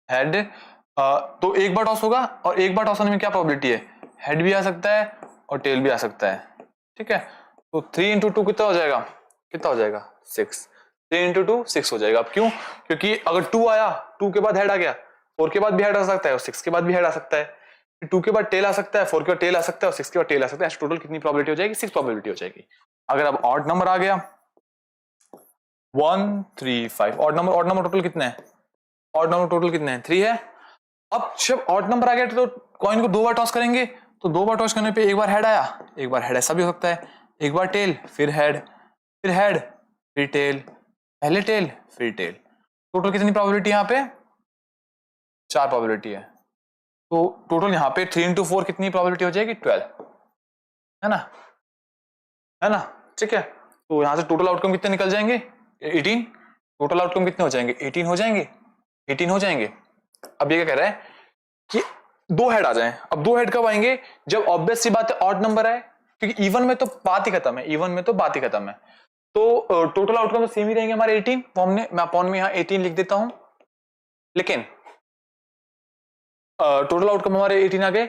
हेड। तो एक बार टॉस होगा, और एक बार टॉस होने में क्या प्रोबेबिलिटी है? हेड भी आ सकता है और टेल भी आ सकता है। ठीक है, तो 3 × 2 कितना हो जाएगा? कितना हो जाएगा? 6। 3 × 2 6 हो जाएगा। अब क्यों? क्योंकि अगर 2 आया, 2 के बाद हेड आ गया, 4 के बाद भी हेड आ सकता है और 6 के बाद भी हेड आ सकता है। 2 के बाद टेल आ सकता है, 4 के बाद टेल आ सकता है और 6 के बाद टेल आ सकता है। टोटल कितनी प्रोबेबिलिटी हो जाएगी? 6 प्रोबेबिलिटी हो जाएगी। अगर अब ऑड नंबर आ गया 1 3 5, ऑड नंबर टोटल कितने हैं? ऑड नंबर टोटल कितने हैं? 3 है। अब जब ऑड नंबर आ गया तो कॉइन को 2 बार टॉस करेंगे, तो 2 बार टॉस करने पे एक बार हेड आया, एक बार हेड, ऐसा भी हो सकता है, एक बार टेल फिर हेड फिर टेल, पहले टेल फिर टेल। टोटल कितनी प्रोबेबिलिटी यहाँ पे? 4 प्रोबेबिलिटी है। तो टोटल यहाँ पे 3 into 4 कितनी प्रोबेबिलिटी हो जाएगी? 12, है ना, है ना, ठीक है। तो यहाँ से टोटल आउटकम कितने निकल जाएंगे? 18। टोटल आउटकम कितने हो जाएंगे? 18 हो जाएंगे, 18 हो जाएंगे। अब ये क्या कह रहा है कि 2 हेड आ जाएं। अब 2 हेड कब आएंगे? जब ऑब्वियस सी बात है ऑड नंबर आए, क्योंकि इवन में तो बात ही खत्म है, इवन में तो बात ही खत्म है। तो टोटल आउटकम तो सेम ही रहेंगे हमारे 18, तो मैं अपॉन में यहाँ 18 लिख देता हूं। लेकिन टोटल आउटकम हमारे 18 आ गए।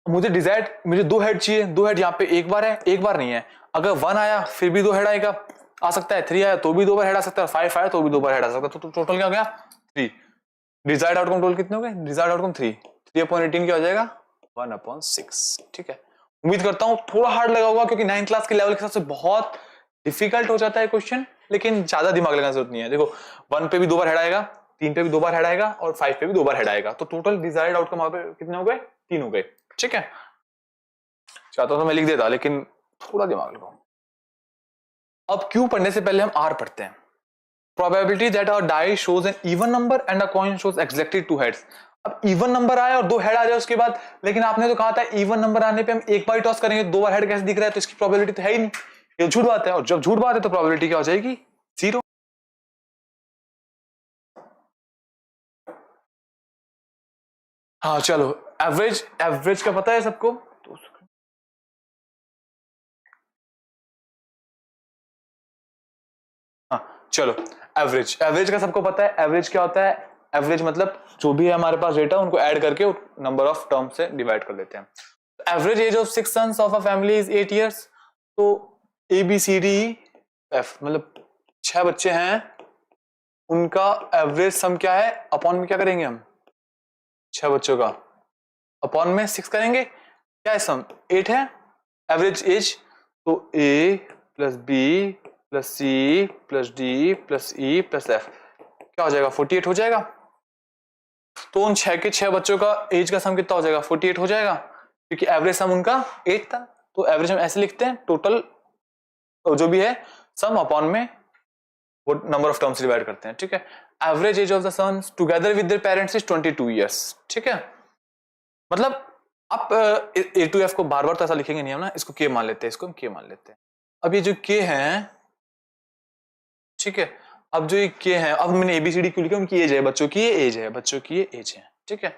मुझे 2 हेड चाहिए। 2 हेड यहाँ पे एक बार है, एक बार नहीं है। अगर 1 आया फिर भी 2 हेड आएगा, आ सकता है। 3 आया तो भी 2 बार हेड आ सकता है, 5 आया तो भी 2 बार हेड आ सकता है। तो टोटल क्या हो गया? 3। डिजायर्ड आउटकम टोटल कितने हो गए? डिजायर्ड आउटकम 3/18 क्या हो जाएगा? 1/6। ठीक है, उम्मीद करता हूं थोड़ा हार्ड लगा होगा, क्योंकि 9th क्लास के लेवल के हिसाब से बहुत डिफिकल्ट हो जाता है क्वेश्चन, लेकिन ज्यादा दिमाग लगाने की जरूरत नहीं है। देखो 1 पे भी 2 बार हेड आएगा, 3 पे भी 2 बार हेड आएगा और 5 पे भी 2 बार हेड आएगा। तो टोटल डिजायर्ड आउटकम वहां पे कितने हो गए? 3 हो गए। ठीक है, चाहता तो मैं लिख देता, लेकिन थोड़ा दिमाग लगाओ। अब क्यू पढ़ने से पहले हम आर पढ़ते हैं। Probability that a die shows an even number and a coin shows exactly 2 heads। अब इवन नंबर आया और 2 हेड आ जाए उसके बाद, लेकिन आपने तो कहा था इवन नंबर आने पे हम एक बार टॉस करेंगे, 2 बार हेड कैसे दिख रहा है? तो इसकी प्रोबेबिलिटी तो है ही नहीं, ये झूठ बात है। और जब झूठ बात है तो प्रोबेबिलिटी क्या हो जाएगी? 0। हाँ चलो, एवरेज का पता है सबको? हाँ चलो, एवरेज का सबको पता है। एवरेज क्या होता है? एवरेज मतलब जो भी है हमारे पास डेटा, उनको ऐड करके नंबर ऑफ टर्म से डिवाइड कर देते हैं। Average age of 6 sons of a family is 8 years। तो ABCDEF मतलब 6 बच्चे हैं, उनका एवरेज सम क्या है? अपॉन में क्या करेंगे हम? 6 बच्चों का अपॉन में 6 करेंगे। क्या है सम? 8 है एवरेज एज। तो A plus B plus C plus D plus E plus F क्या हो जाएगा? 48 हो जाएगा। तो उन 6 के 6 बच्चों का एज का सम कितना हो जाएगा? 48 हो जाएगा, क्योंकि एवरेज सम उनका 8 था। तो एवरेज हम ऐसे लिखते हैं, टोटल जो भी है सम अपॉन में वो नंबर ऑफ टर्म्स डिवाइड करते हैं। ठीक है, average age of the sons together with their parents is 22 years। ठीक है, मतलब आप A to F को बार बार तो ऐसा लिखेंगे नहीं हम ना, इसको K मान लेते हैं, इसको हम K मान लेते हैं। अब ये जो K है, ठीक है, अब जो ये K है, अब मैंने ABCD क्यों लिखा? उनकी एज है, बच्चों की ये एज है, बच्चों की ये एज है। ठीक है,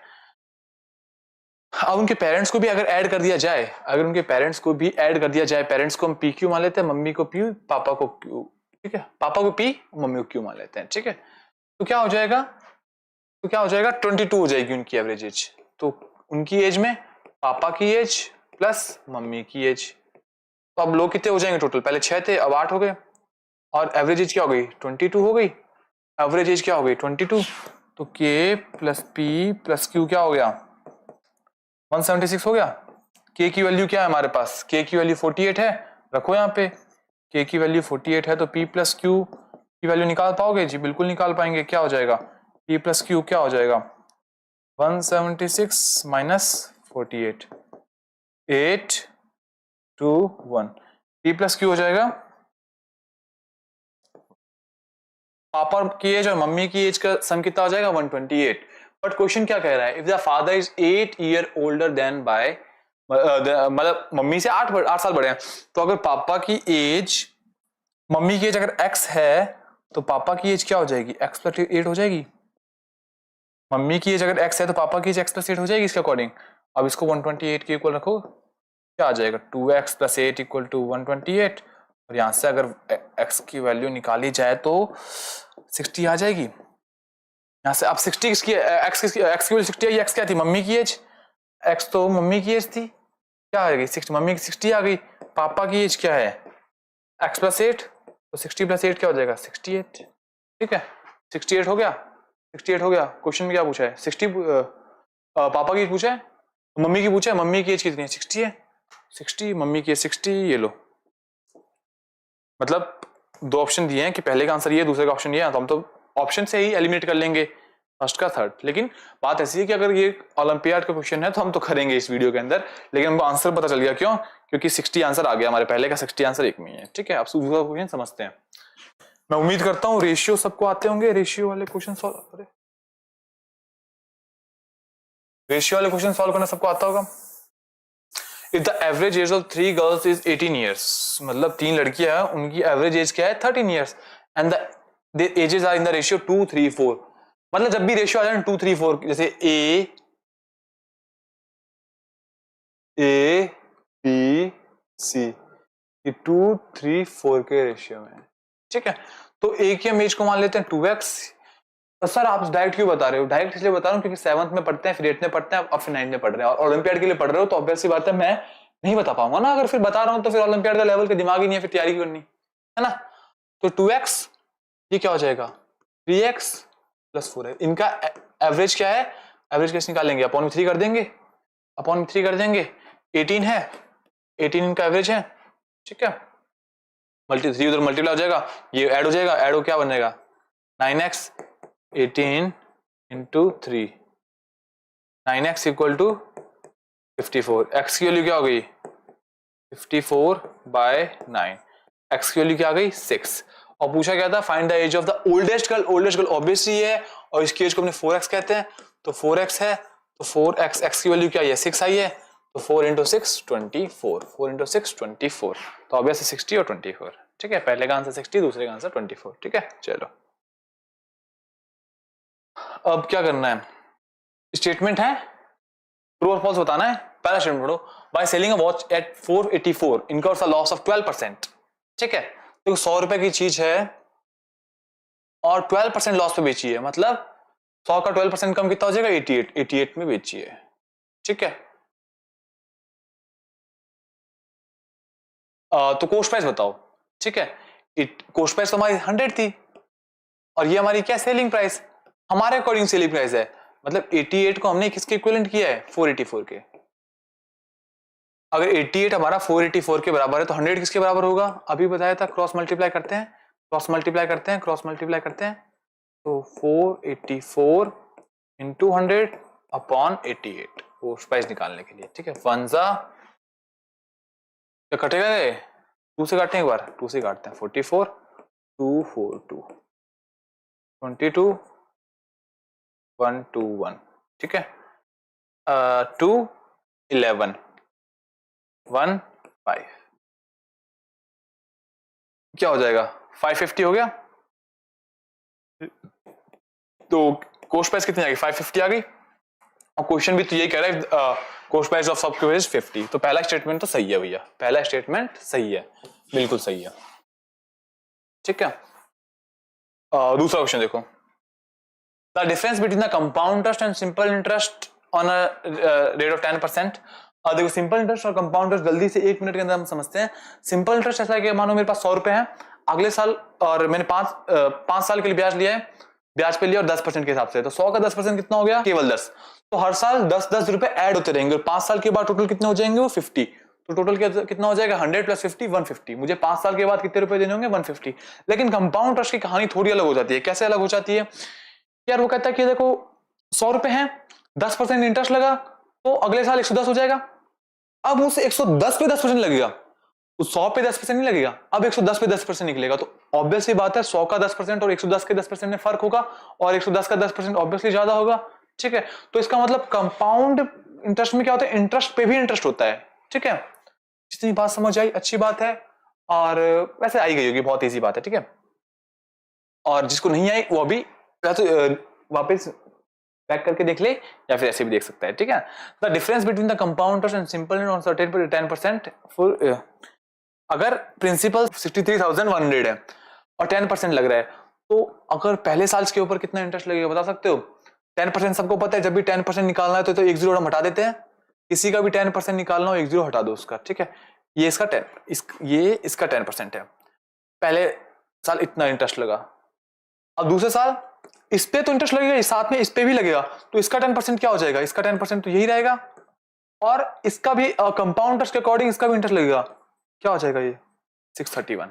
अब उनके पेरेंट्स को भी अगर ऐड कर दिया जाए, अगर उनके पेरेंट्स को भी ऐड कर दिया जाए, पेरेंट्स को हम PQ मान लेते हैं, मम्मी को P, पापा को Q। ठीक है, पापा को P, मम्मी को Q मान लेते हैं। ठीक है, तो क्या हो जाएगा? 22 हो जाएगी उनकी एवरेज एज। तो उनकी एज में पापा की एज प्लस मम्मी की एज, तो अब लोग कितने हो जाएंगे टोटल? पहले 6 थे, अब 8 हो गए, और एवरेज एज क्या हो गई? 22 हो गई। एवरेज एज क्या हो गई? 22। तो K plus P plus Q क्या हो गया? 176 हो गया। K की वैल्यू क्या है हमारे पास? K की वैल्यू 48 है, रखो यहाँ पे। K की वैल्यू 48 है, तो P प्लस Q की वैल्यू निकाल पाओगे? जी बिल्कुल निकाल पाएंगे। क्या हो जाएगा? P प्लस Q क्या हो जाएगा? 176 माइनस 48, 8 2 1। P प्लस Q हो जाएगा पापा की एज और मम्मी की एज का सम कितना हो जाएगा? 128। बट क्वेश्चन क्या कह रहा है? If the father is 8 year older then by, मतलब मम्मी से 8 साल बड़े हैं, तो अगर पापा की एज, मम्मी की एज अगर x है, तो पापा की एज क्या हो जाएगी? x प्लस 8 हो जाएगी। मम्मी की एज अगर x है तो पापा की एज x प्लस 8 हो जाएगी इसके अकॉर्डिंग। अब इसको 128 के इक्वल रखो, क्या आ जाएगा? 2x plus 8 equal to 128। और यहां से अगर x की वैल्यू निकाली जाए तो 60 आ जाएगी। यहां से अब 60 किसकी, x की वैल्यू 60 आई। x क्या थी? मम्मी की एज। x तो मम्मी की एज थी, क्या आ गई? 60, मम्मी की 60 आ गई। पापा की एज क्या है? x प्लस 8, तो 60 प्लस 8 क्या हो जाएगा? 68। ठीक है, 68 हो गया। 68 हो गया। क्वेश्चन में क्या पूछा है? 60 पापा की पूछा है, तो मम्मी की पूछा, मम्मी की एज कितनी है? 60 है। 60, मम्मी की एज 60, ये लो। मतलब दो ऑप्शन दिए हैं कि पहले का आंसर ये, दूसरे का ऑप्शन ये है, तो हम तो ऑप्शन से ही एलिमिनेट कर लेंगे फर्स्ट का थर्ड। लेकिन बात ऐसी है कि अगर ये ओलंपियाड का क्वेश्चन है तो हम तो करेंगे इस वीडियो के अंदर, लेकिन हमको आंसर पता चल गया। क्यों? क्योंकि 60 आंसर आ गया, हमारे पहले का 60 आंसर एक में ही है। ठीक है, अब दूसरा क्वेश्चन समझते हैं। मैं उम्मीद करता हूँ रेशियो सबको आते होंगे, रेशियो वाले क्वेश्चन सॉल्व, रेशियो वाले क्वेश्चन सॉल्व करना सबको आता होगा। If the average age of 3 girls is 18 years, मतलब 3 लड़कियां हैं, उनकी एवरेज एज क्या है? 13 years, and the ages are in the ratio 2, 3, 4। मतलब जब भी रेशियो आ जाए 2, 3, 4, जैसे A, B, C, ये 2, 3, 4 के रेशियो में। ठीक है, तो A की हम एज को मान लेते हैं 2x। तो सर आप डायरेक्ट क्यों बता रहे हो? डायरेक्ट इसलिए बता रहा हूँ क्योंकि 7th में पढ़ते हैं, फिर 8th में पढ़ते हैं, और फिर 9th में पढ़ रहे हैं, और ओलंपियाड के लिए पढ़ रहे हो, तो ऑब्वियस सी बात है मैं नहीं बता पाऊंगा ना। अगर फिर बता रहा हूं तो फिर ओलंपियाड का लेवल का दिमाग ही नहीं है, फिर तैयारी करनी है ना। तो 2x, ये क्या हो जाएगा? 3x प्लस 4 है। इनका एवरेज क्या है? एवरेज कैसे निकालेंगे? अपॉन में 3 कर देंगे, अपॉन में 3 कर देंगे। 18 है, 18 इनका एवरेज है। ठीक है, 3 उधर मल्टीप्लाई हो जाएगा, ये ऐड हो जाएगा, ऐड हो क्या बनेगा? 9x, 18 into 3, 9x equal to 54। x की वैल्यू क्या हो गई? 54/9। x की वैल्यू क्या आ गई? 6। और पूछा क्या था? Find the age of the oldest girl. Oldest girl obviously है, और इसकी एज को हमने 4x कहते हैं, तो 4x है, तो 4x, x की वैल्यू क्या है? 6 आई है, तो 4 इंटू 6 24, 4 इंटू 6 24, तो ऑब्वियसली 60 और 24। ठीक है, पहले का आंसर 60, दूसरे का आंसर 24। ठीक है, चलो अब क्या करना है? स्टेटमेंट है, ट्रू और फॉल्स बताना है। पहला स्टेटमेंट पढ़ो, by selling a watch at 484 incurs a loss of 12%। ठीक है, तो 100 रुपए की चीज है और 12% लॉस पे बेची है, मतलब 100 का 12% कम कितना हो जाएगा? 88 में बेची है। ठीक है, तो कॉस्ट प्राइस बताओ। ठीक है, कॉस्ट प्राइस तो हमारी 100 थी, और ये हमारी क्या? Selling price. हमारे अकॉर्डिंग सेलिंग प्राइस है, मतलब 88 को हमने किसके इक्विवेलेंट किया है? 484 के। अगर 88 हमारा 484 के बराबर है तो 100 किसके बराबर होगा? अभी बताया था, क्रॉस मल्टीप्लाई करते हैं, क्रॉस मल्टीप्लाई करते हैं, क्रॉस मल्टीप्लाई करते हैं, तो 484 इंटू 100 अपॉन 88 कॉस्ट प्राइस निकालने के लिए। ठीक है, फंजा क्या कटेगा? 2 से काटते हैं, एक बार 2 से काटते हैं। 44 2 4 2 22 1 2 1। ठीक है, 2 11 1 5, क्या हो जाएगा? 550 हो गया। तो कॉस्ट प्राइस कितनी आ गई? 550 आ गई। और क्वेश्चन भी तो यही कह रहा है, cost price of software is 50। तो पहला स्टेटमेंट तो सही है भैया, पहला स्टेटमेंट सही है, बिल्कुल सही है। ठीक है, दूसरा क्वेश्चन देखो, the difference between the compound interest and simple interest on a rate of 10%। देखो, सिंपल इंटरेस्ट और कंपाउंड इंटरेस्ट जल्दी से 1 मिनट के अंदर हम समझते हैं। सिंपल इंटरेस्ट ऐसा है कि मानो मेरे पास 100 रुपए है अगले साल, और मैंने 5 साल के लिए ब्याज लिया है, ब्याज पे लिया और 10% के हिसाब से, तो 100 का 10% कितना हो गया? केवल 10। तो हर साल 10-10 रुपए ऐड होते रहेंगे, और 5 साल के बाद टोटल कितने हो जाएंगे? वो 50। तो टोटल कितना हो जाएगा? 100 प्लस 50 150। मुझे 5 साल के बाद कितने रुपए देने होंगे? 150। लेकिन कंपाउंड इंटरेस्ट की कहानी थोड़ी अलग हो जाती है। कैसे अलग हो जाती है यार? वो कहता है कि देखो 100 रुपए है, 10% इंटरेस्ट लगा, तो अगले साल 110 हो जाएगा। अब उस 110 पे 10% लगेगा, उस 100 पे 10% नहीं लगेगा, अब 110 पे 10% निकलेगा। तो ऑब्वियसली बात है 100 का 10% और 110 के 10% में फर्क होगा, और 110 का 10% ऑब्वियसली ज्यादा होगा। ठीक है, तो इसका मतलब कंपाउंड इंटरेस्ट में क्या होता है? इंटरेस्ट पे भी इंटरेस्ट होता है। ठीक है, जितनी बात समझ आई अच्छी बात है, और वैसे आई गई होगी, बहुत ईजी बात है। ठीक है, और जिसको नहीं आई वो अभी तो वापस बैक करके देख ले, या फिर ऐसे भी देख सकता है। ठीक है, the difference between the compound interest and simple interest on certain 10% for, अगर प्रिंसिपल 63,100 है और 10% लग रहा है, तो अगर पहले साल के ऊपर कितना इंटरेस्ट लगेगा बता सकते हो? 10% सबको पता है, जब भी 10% निकालना है तो एक जीरो हम हटा देते हैं। किसी का भी 10% निकालना हो, एक जीरो हटा दो उसका। ठीक है, ये इसका 10% है। पहले साल इतना इंटरेस्ट लगा, अब दूसरे साल इस पे तो इंटरेस्ट लगेगा, साथ में इस पे भी लगेगा, तो इसका 10% क्या हो जाएगा? इसका 10% तो यही रहेगा। और इसका भी कंपाउंड इंटरेस्ट के अकॉर्डिंग इसका भी इंटरेस्ट लगेगा, क्या हो जाएगा ये 631।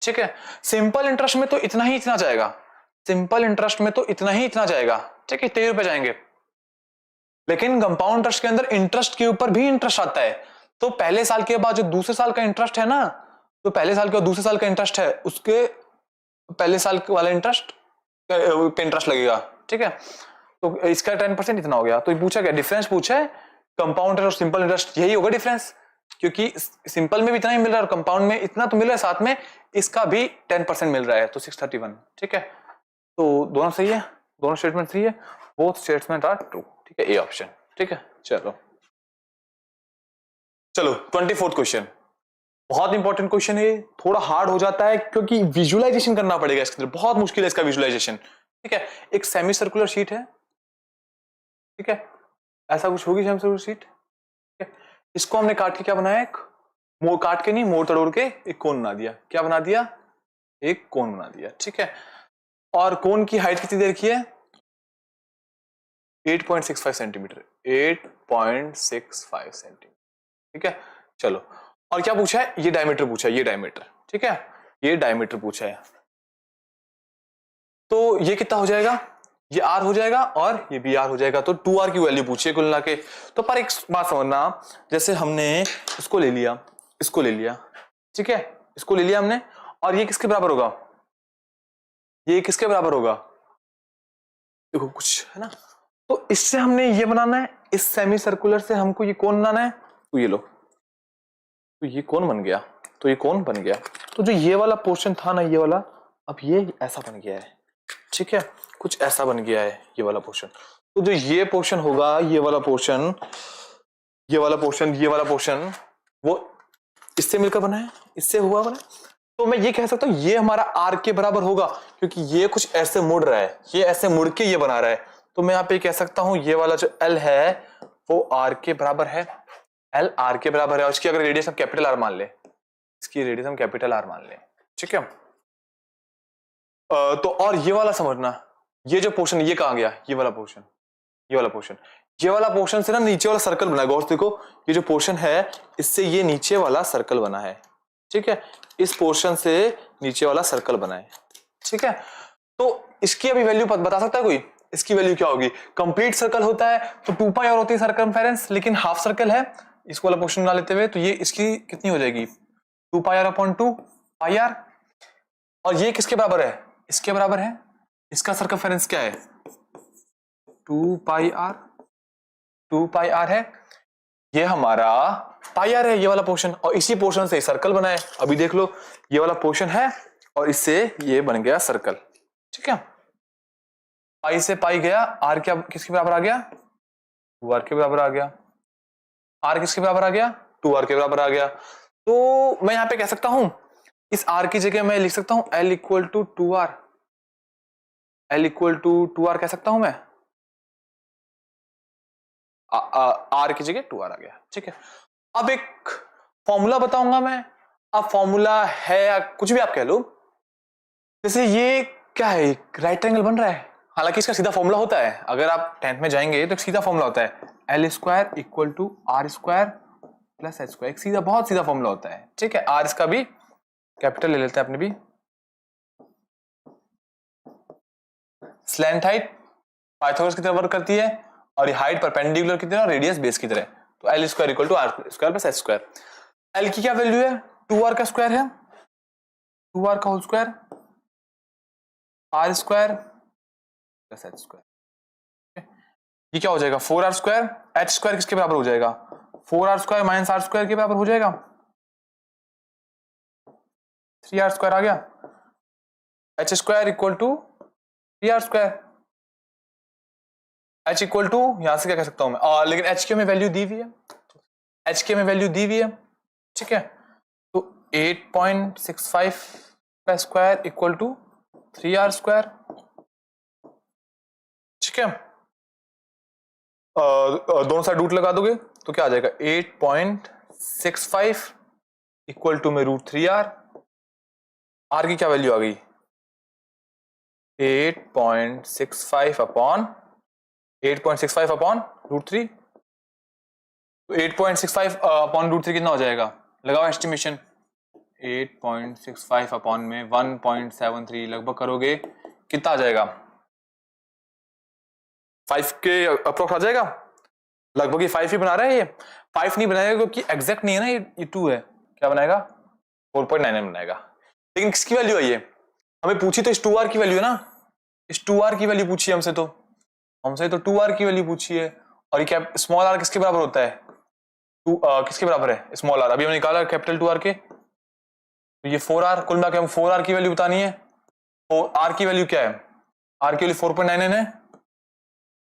ठीक है, सिंपल इंटरेस्ट में तो इतना ही इतना जाएगा, सिंपल इंटरेस्ट में तो इतना ही इतना जाएगा, ठीक है, 13 रुपए जाएंगे। लेकिन कंपाउंड इंटरेस्ट के अंदर इंटरेस्ट के ऊपर भी इंटरेस्ट आता है, तो पहले साल के बाद जो दूसरे साल का इंटरेस्ट है ना, तो पहले साल के और दूसरे साल का इंटरेस्ट है, उसके पहले साल वाला इंटरेस्ट पे इंटरेस्ट लगेगा। ठीक है, तो इसका 10% इतना हो गया। तो पूछा क्या, डिफरेंस पूछा है कंपाउंड इंटरेस्ट और सिंपल इंटरेस्ट, यही होगा डिफरेंस, क्योंकि सिंपल में भी इतना ही मिल रहा है और कंपाउंड में इतना तो मिल रहा है, साथ में इसका भी 10% मिल रहा है, तो 631। ठीक है, तो दोनों सही है, दोनों स्टेटमेंट सही है, बोथ स्टेटमेंट आर ट्रू। ठीक है, ए ऑप्शन। ठीक है, चलो 24th क्वेश्चन, बहुत इंपॉर्टेंट क्वेश्चन है, थोड़ा हार्ड हो जाता है क्योंकि विजुअलाइजेशन करना पड़ेगा इसके अंदर, बहुत मुश्किल है इसका विजुअलाइजेशन। ठीक है, एक सेमी सर्कुलर शीट है, ठीक है, ऐसा कुछ होगी सेमी सर्कुलर शीट। ठीक है, इसको हमने काट के क्या बनाया, एक मोड़ काट के नहीं, मोड़ तोड़ के एक कोन बना दिया। क्या बना दिया, एक कोन बना दिया। ठीक है, और कोन की हाइट कितनी दे रखी है, 8.65 सेंटीमीटर, 8.65 सेंटीमीटर। ठीक है, चलो, और क्या पूछा है, ये डायमीटर पूछा है, ये डायमीटर। ठीक है, ये डायमीटर पूछा है, तो ये कितना हो जाएगा, ये आर हो जाएगा और ये भी आर हो जाएगा, तो 2r की वैल्यू पूछिए कुल मिला के। तो पर एक बात समझना, जैसे हमने इसको ले लिया, इसको ले लिया, ठीक है, इसको ले लिया हमने, और ये किसके बराबर होगा, ये किसके बराबर होगा, देखो कुछ है ना, तो इससे हमने ये बनाना है, इस सेमी सर्कुलर से हमको ये कौन बनाना है, तो ये लो, तो ये कौन बन गया, तो ये कौन बन गया, तो जो ये वाला पोर्शन था ना, ये वाला, अब ये ऐसा बन गया है। ठीक है, कुछ ऐसा बन गया है ये वाला पोर्शन, तो जो ये पोर्शन होगा, ये वाला पोर्शन, ये वाला पोर्शन, ये वाला पोर्शन, वो इससे मिलकर बना है, इससे हुआ बना, तो मैं ये कह सकता हूं ये हमारा आर के बराबर होगा, क्योंकि ये कुछ ऐसे मुड़ रहा है, ये ऐसे मुड़ के ये बना रहा है, तो मैं यहाँ पे कह सकता हूं ये वाला जो एल है वो आर के बराबर है, एल आर के बराबर है, और इसकी अगर रेडियस हम कैपिटल आर मान ले, इसकी रेडियस हम कैपिटल आर मान ले। ठीक है, तो और ये वाला समझना, ये जो पोर्शन, ये कहां गया, ये वाला पोर्शन, ये वाला पोर्शन, ये वाला पोर्शन से ना नीचे वाला सर्कल बना है, गौर से देखो, ये जो पोर्शन है इससे ये नीचे वाला सर्कल बना है। ठीक है, इस पोर्शन से नीचे वाला सर्कल बना है। ठीक है, तो इसकी अभी वैल्यू बता सकता है कोई, इसकी वैल्यू क्या होगी, कंप्लीट सर्कल होता है तो 2 पाई और होती है सर्कमफेरेंस, लेकिन हाफ सर्कल है, इसको वाला पोर्शन बना लेते हुए, तो ये इसकी कितनी हो जाएगी, 2 पाई आर अपॉन 2 पाई आर, और ये किसके बराबर है, इसके बराबर है, इसका सर्कमफेरेंस क्या है, 2 पाई आर, 2 पाई आर है, ये हमारा पाई आर है, ये वाला पोर्शन, और इसी पोर्शन से सर्कल बना है। अभी देख लो, ये वाला पोर्शन है और इससे ये बन गया सर्कल। ठीक है, पाई से पाई गया, आर क्या किसके बराबर आ गया, 2r के बराबर आ गया, आर किसके बराबर आ गया, 2r के बराबर आ गया। तो मैं यहां पे कह सकता हूं, इस r की जगह मैं लिख सकता हूं l equal to 2r, l equal to 2r कह सकता हूं मैं, r की जगह 2r आ गया। ठीक है, अब एक फॉर्मूला बताऊंगा मैं, अब फॉर्मूला है या कुछ भी आप कह लो, जैसे ये क्या है, राइट ट्रायंगल बन रहा है, हालांकि इसका सीधा फॉर्मूला होता है, अगर आप 10th में जाएंगे तो एक सीधा फॉर्मूला होता है, L square equal to R square plus H square, एक सीधा बहुत सीधा फॉर्मूला होता है। ठीक है, आर इसका भी कैपिटल ले लेते हैं अपने भी, स्लैंट हाइट पाइथागोरस की तरह वर्क करती है, और ये हाइट परपेंडिकुलर की तरह, रेडियस बेस की तरह, तो L square equal to R square plus H square. L की क्या वैल्यू है, 2r का स्क्वायर है, 2r का whole square, R square plus H square, ये क्या हो जाएगा 4r स्क्वायर, एच स्क्वायर किसके बराबर हो जाएगा, 4r square minus are square के बराबर हो जाएगा, 3r स्क्वायर आ गया, H square equal to 3r square, H equal to यहां से क्या कह सकता हूं मैं, लेकिन एच के में वैल्यू दी हुई है, एच के में वैल्यू दी हुई है। ठीक है, तो 8.65 का square equal to 3r square. ठीक है, दोनों साइड रूट लगा दोगे तो क्या आ जाएगा, 8.65 इक्वल टू में √3r, r की क्या वैल्यू आ गई, 8.65 अपॉन √3, तो 8.65 अपॉन रूट 3 कितना हो जाएगा, लगाओ एस्टिमेशन। 8.65 अपॉन में 1.73 लगभग करोगे कितना आ जाएगा, 5 के अप्रोक्स आ जाएगा लगभग। ये 5 ही बना रहा है, ये 5 नहीं बनाएगा क्योंकि एग्जैक्ट नहीं है ना, ये 2 है। क्या बनाएगा, 4.99 बनाएगा। लेकिन किसकी वैल्यू है ये, हमें पूछी तो इस 2r की वैल्यू है ना, इस 2r की वैल्यू पूछी हमसे तो 2r की वैल्यू पूछी है। और ये क्या स्मॉल r किसके बराबर होता है, किसके बराबर है, स्मॉल r। अभी हमने निकाला कैपिटल 2r के, तो ये 4r, कुल मिलाकर हम 4r की वैल्यू बतानी है। और r की वैल्यू क्या है, r की वैल्यू 4.99 है,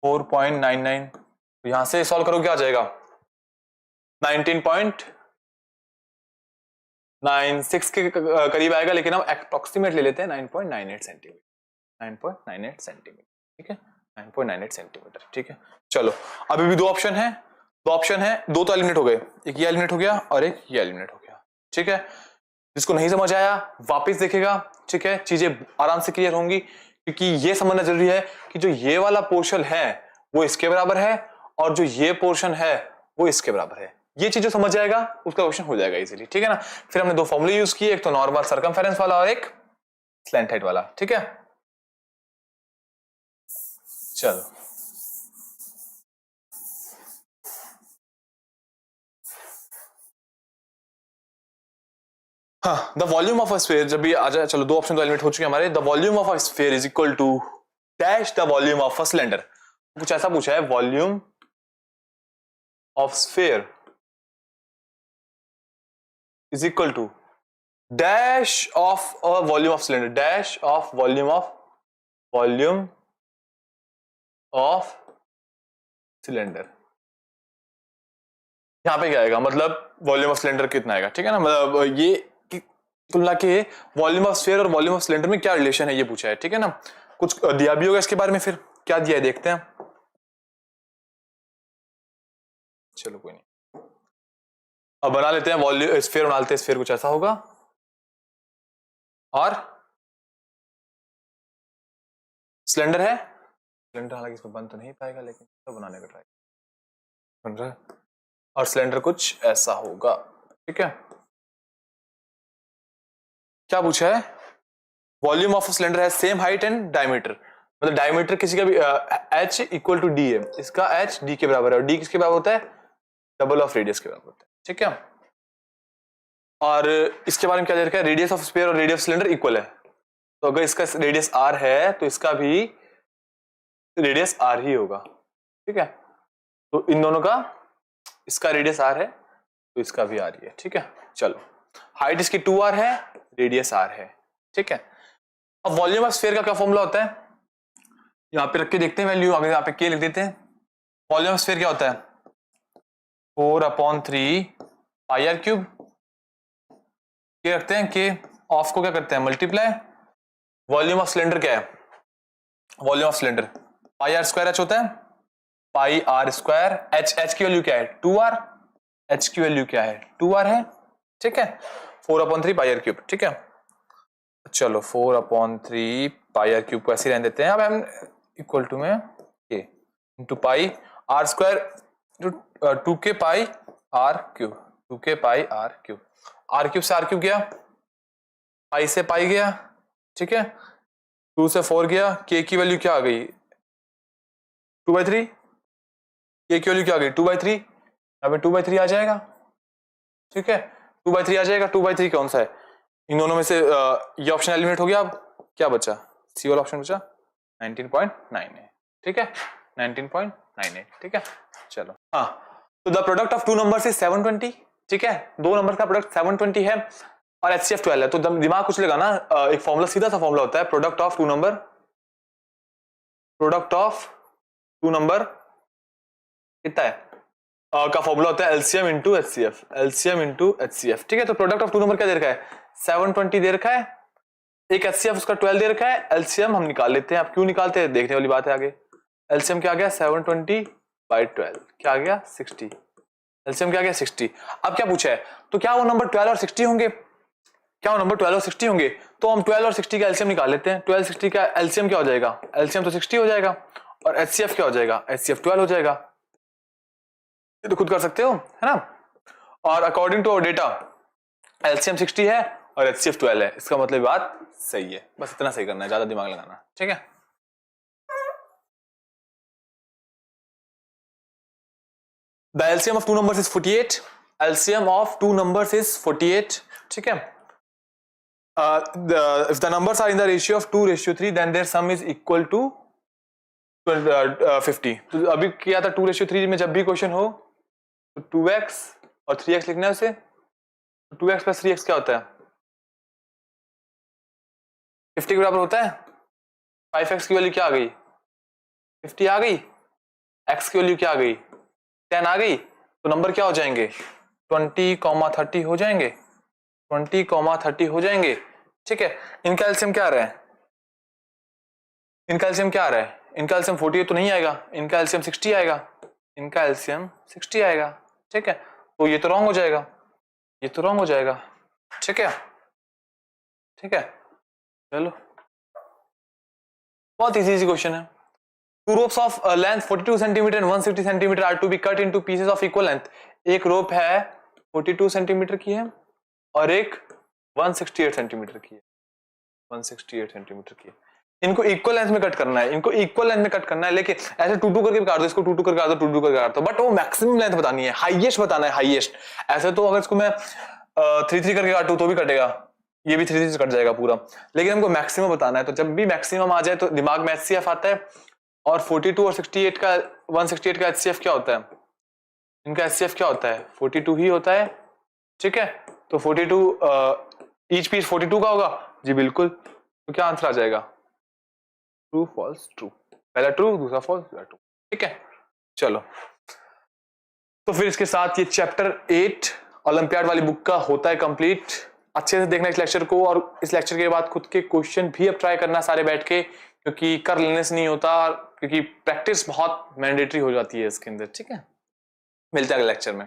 4.99। तो यहां से सॉल्व करो क्या आ जाएगा, 19.96 के करीब आएगा, लेकिन हम अप्रोक्सीमेट ले लेते हैं 9.98 सेंटीमीटर, 9.98 सेंटीमीटर, ठीक है, 9.98 सेंटीमीटर, ठीक है। चलो अभी भी दो ऑप्शन है, दो तो एलिमिनेट हो गए, एक ये एलिमिनेट हो गया और एक ये एलिमिनेट हो गया, ठीक है। जिसको नहीं समझ आया वापस देखेगा, ठीक है, चीजें आराम से क्लियर होंगी, क्योंकि ये समझना जरूरी है कि जो ये वाला पोर्शन है वो इसके बराबर है और जो ये पोर्शन है वो इसके बराबर है। ये चीज जो समझ जाएगा उसका क्वेश्चन हो जाएगा इजीली, ठीक है ना। फिर हमने दो फॉर्मूले यूज किए, एक तो नॉर्मल सर्कमफेरेंस वाला और एक स्लैंट हेड वाला, ठीक है। चलो हाँ, the volume of a sphere, जब भी आ जाए, चलो दो ऑप्शन तो एलिमिनेट हो चुके हमारे। The volume of a sphere is equal to dash the volume of a cylinder. कुछ ऐसा पूछा है, volume of sphere is equal to dash of a volume of cylinder, dash of volume of cylinder. यहां पे क्या आएगा, मतलब volume of cylinder कितना आएगा, ठीक है ना। मतलब ये तुलना के वॉल्यूम ऑफ स्फीयर और वॉल्यूम ऑफ सिलेंडर में क्या रिलेशन है ये पूछा है, ठीक है ना। कुछ दिया भी होगा इसके बारे में, फिर क्या दिया है देखते हैं। चलो कोई नहीं, अब बना लेते हैं वॉल्यूम स्फीयर, बना लेते हैं स्फीयर, कुछ ऐसा होगा। और सिलेंडर है, सिलेंडर हालांकि इसमें बन तो नहीं पाएगा, लेकिन तो बनाने का ट्राई बन रहा है। और सिलेंडर कुछ ऐसा होगा, ठीक है। क्या पूछा है, वॉल्यूम ऑफ सिलेंडर है सेम हाइट एंड डायमीटर, मतलब डायमीटर किसी का भी h इक्वल टू डी है, इसका h d के बराबर है, और d किसके बराबर होता है, डबल ऑफ रेडियस के बराबर होता है, ठीक है। और इसके बारे में क्या दे रखा है, रेडियस ऑफ स्फीयर और रेडियस ऑफ सिलेंडर इक्वल है, तो अगर इसका रेडियस r है तो इसका भी रेडियस r ही होगा, ठीक है। तो इन दोनों का, इसका रेडियस r है तो इसका भी r ही है, ठीक है। चलो हाइट इसकी 2r है, रेडियस r है, ठीक है। अब वॉल्यूम ऑफ स्फीयर का क्या फॉर्मूला होता है, यहां पे रख के देखते हैं वैल्यू, अगर यहां पे k लिख देते हैं। वॉल्यूम ऑफ स्फीयर क्या होता है, 4/3 पाई आर क्यूब। के रखते हैं, के ऑफ को क्या करते हैं, मल्टीप्लाई। वॉल्यूम ऑफ सिलेंडर क्या है, volume of cylinder pi R square H होता है, pi R square H, H की वैल्यू क्या है 2r, एच की वैल्यू क्या है 2r है, ठीक है। 4/3 पाई आर क्यूब, ठीक है। चलो 4/3 पाई आर क्यूब को ऐसे रहने देते हैं। अब हम इक्वल टू में के into pi R square 2k pi R cube, 2k pi R cube. R cube से आर क्यूब गया, पाई से पाई गया, ठीक है। 2 से 4 गया, के की वैल्यू क्या आ गई 2/3, के की वैल्यू क्या आ गई 2/3, यहाँ पे 2/3 आ जाएगा, ठीक है। 2/3 आ जाएगा, 2/3 कौन सा है, इन दोनों में से ये ऑप्शन एलिमिनेट हो गया। अब क्या बचा, सी वाला ऑप्शन बचा 19.98, ठीक है, 19.98, ठीक है। चलो हाँ, तो the product of two numbers is 720, ठीक है। दो नंबर का प्रोडक्ट 720 है और HCF 12 है, तो दिमाग कुछ लगाना, एक फॉर्मूला, सीधा सा फॉर्मूला होता है, प्रोडक्ट ऑफ टू नंबर कितना है का फॉर्मूला होता है LCM into HCF, LCM into HCF, ठीक है। तो प्रोडक्ट ऑफ टू नंबर क्या दे रखा है 720 दे रखा है, एक एचसीएफ उसका 12 दे रखा है, एलसीएम हम निकाल लेते हैं। अब क्यों निकालते हैं देखने वाली बात है आगे। एलसीएम क्या आ गया 720/12, क्या आ गया 60, एलसीएम क्या आ गया 60। अब क्या पूछा है, तो क्या वो नंबर 12 और 60 होंगे, क्या वो नंबर 12 और 60 होंगे, तो हम 12 और 60 का एलसीएम निकाल लेते हैं। 12 60 का एलसीएम क्या हो जाएगा, एलसीएम तो 60 हो जाएगा, और एचसीएफ क्या हो जाएगा, एचसीएफ 12 हो जाएगा। ये तो खुद कर सकते हो, है ना। और according to our data LCM 60 है और एचसीएफ 12 है, इसका मतलब बात सही है। बस इतना सही करना है, ज्यादा दिमाग लगाना, ठीक है। The LCM of two numbers is 48. LCM of two numbers is 48. ठीक है। If the numbers are in the ratio of 2:3, then their sum is equal to 50. तो अभी किया था 2:3 में, जब भी क्वेश्चन हो तो 2x और 3x लिखना है उसे। 2x प्लस 3x क्या होता है? 50 के बराबर होता है। 5x की वैल्यू क्या आ गई? 50 आ गई। x की वैल्यू क्या आ गई? 10 आ गई। तो नंबर क्या हो जाएंगे? 20,30 हो जाएंगे। 20,30 हो जाएंगे, ठीक है। इनका एलसीएम क्या आ रहा है? इनका एलसीएम क्या आ रहा है? इनका एलसीएम 48 तो नहीं आएगा, इनका एलसीएम 60 आएगा। इनका एलसीएम 60 आएगा, ठीक है। तो ये तो रॉन्ग हो जाएगा, ये तो रॉन्ग हो जाएगा, ठीक है, ठीक है। चलो, बहुत इजी क्वेश्चन है। Two ropes of length 42 cm and 160 cm are to be cut into pieces of equal length. एक रोप है 42 सेंटीमीटर की है और एक 168 सेंटीमीटर की है, 168 सेंटीमीटर की है। इनको इक्वल लेंथ में कट करना है, इनको इक्वल लेंथ में कट करना है, लेकिन ऐसे 2-2 करके काट दो, इसको 2-2 करके काट दो, 2-2 करके काट दो, बट वो मैक्सिमम लेंथ बतानी है, हाईएस्ट बताना है, हाईएस्ट। ऐसे तो अगर इसको मैं 3-3 करके काटूं तो भी कटेगा, ये भी 3-3 से कट जाएगा पूरा, लेकिन हमको मैक्सिमम बताना है। तो जब भी मैक्सिमम आ जाए तो दिमाग में एचसीएफ आता है, और 42 और 68 का 168 का एचसीएफ क्या होता है? इनका एचसीएफ क्या होता है? 42 ही होता है, ठीक है। तो 42 ईच पीस 42 का होगा जी, बिल्कुल। तो क्या आंसर आ जाएगा? ट्रू फॉल्स ट्रू, पहला ट्रू दूसरा फॉल्स दूसरा ट्रू, ठीक है। चलो, तो फिर इसके साथ ये चैप्टर 8 ओलंपियाड वाली बुक का होता है कंप्लीट। अच्छे से देखना इस लेक्चर को, और इस लेक्चर के बाद खुद के क्वेश्चन भी अब ट्राई करना सारे बैठ के, क्योंकि कर लेने से नहीं होता, क्योंकि प्रैक्टिस बहुत मैंडेटरी हो जाती है इसके अंदर, ठीक है। मिलते हैं अगले लेक्चर में।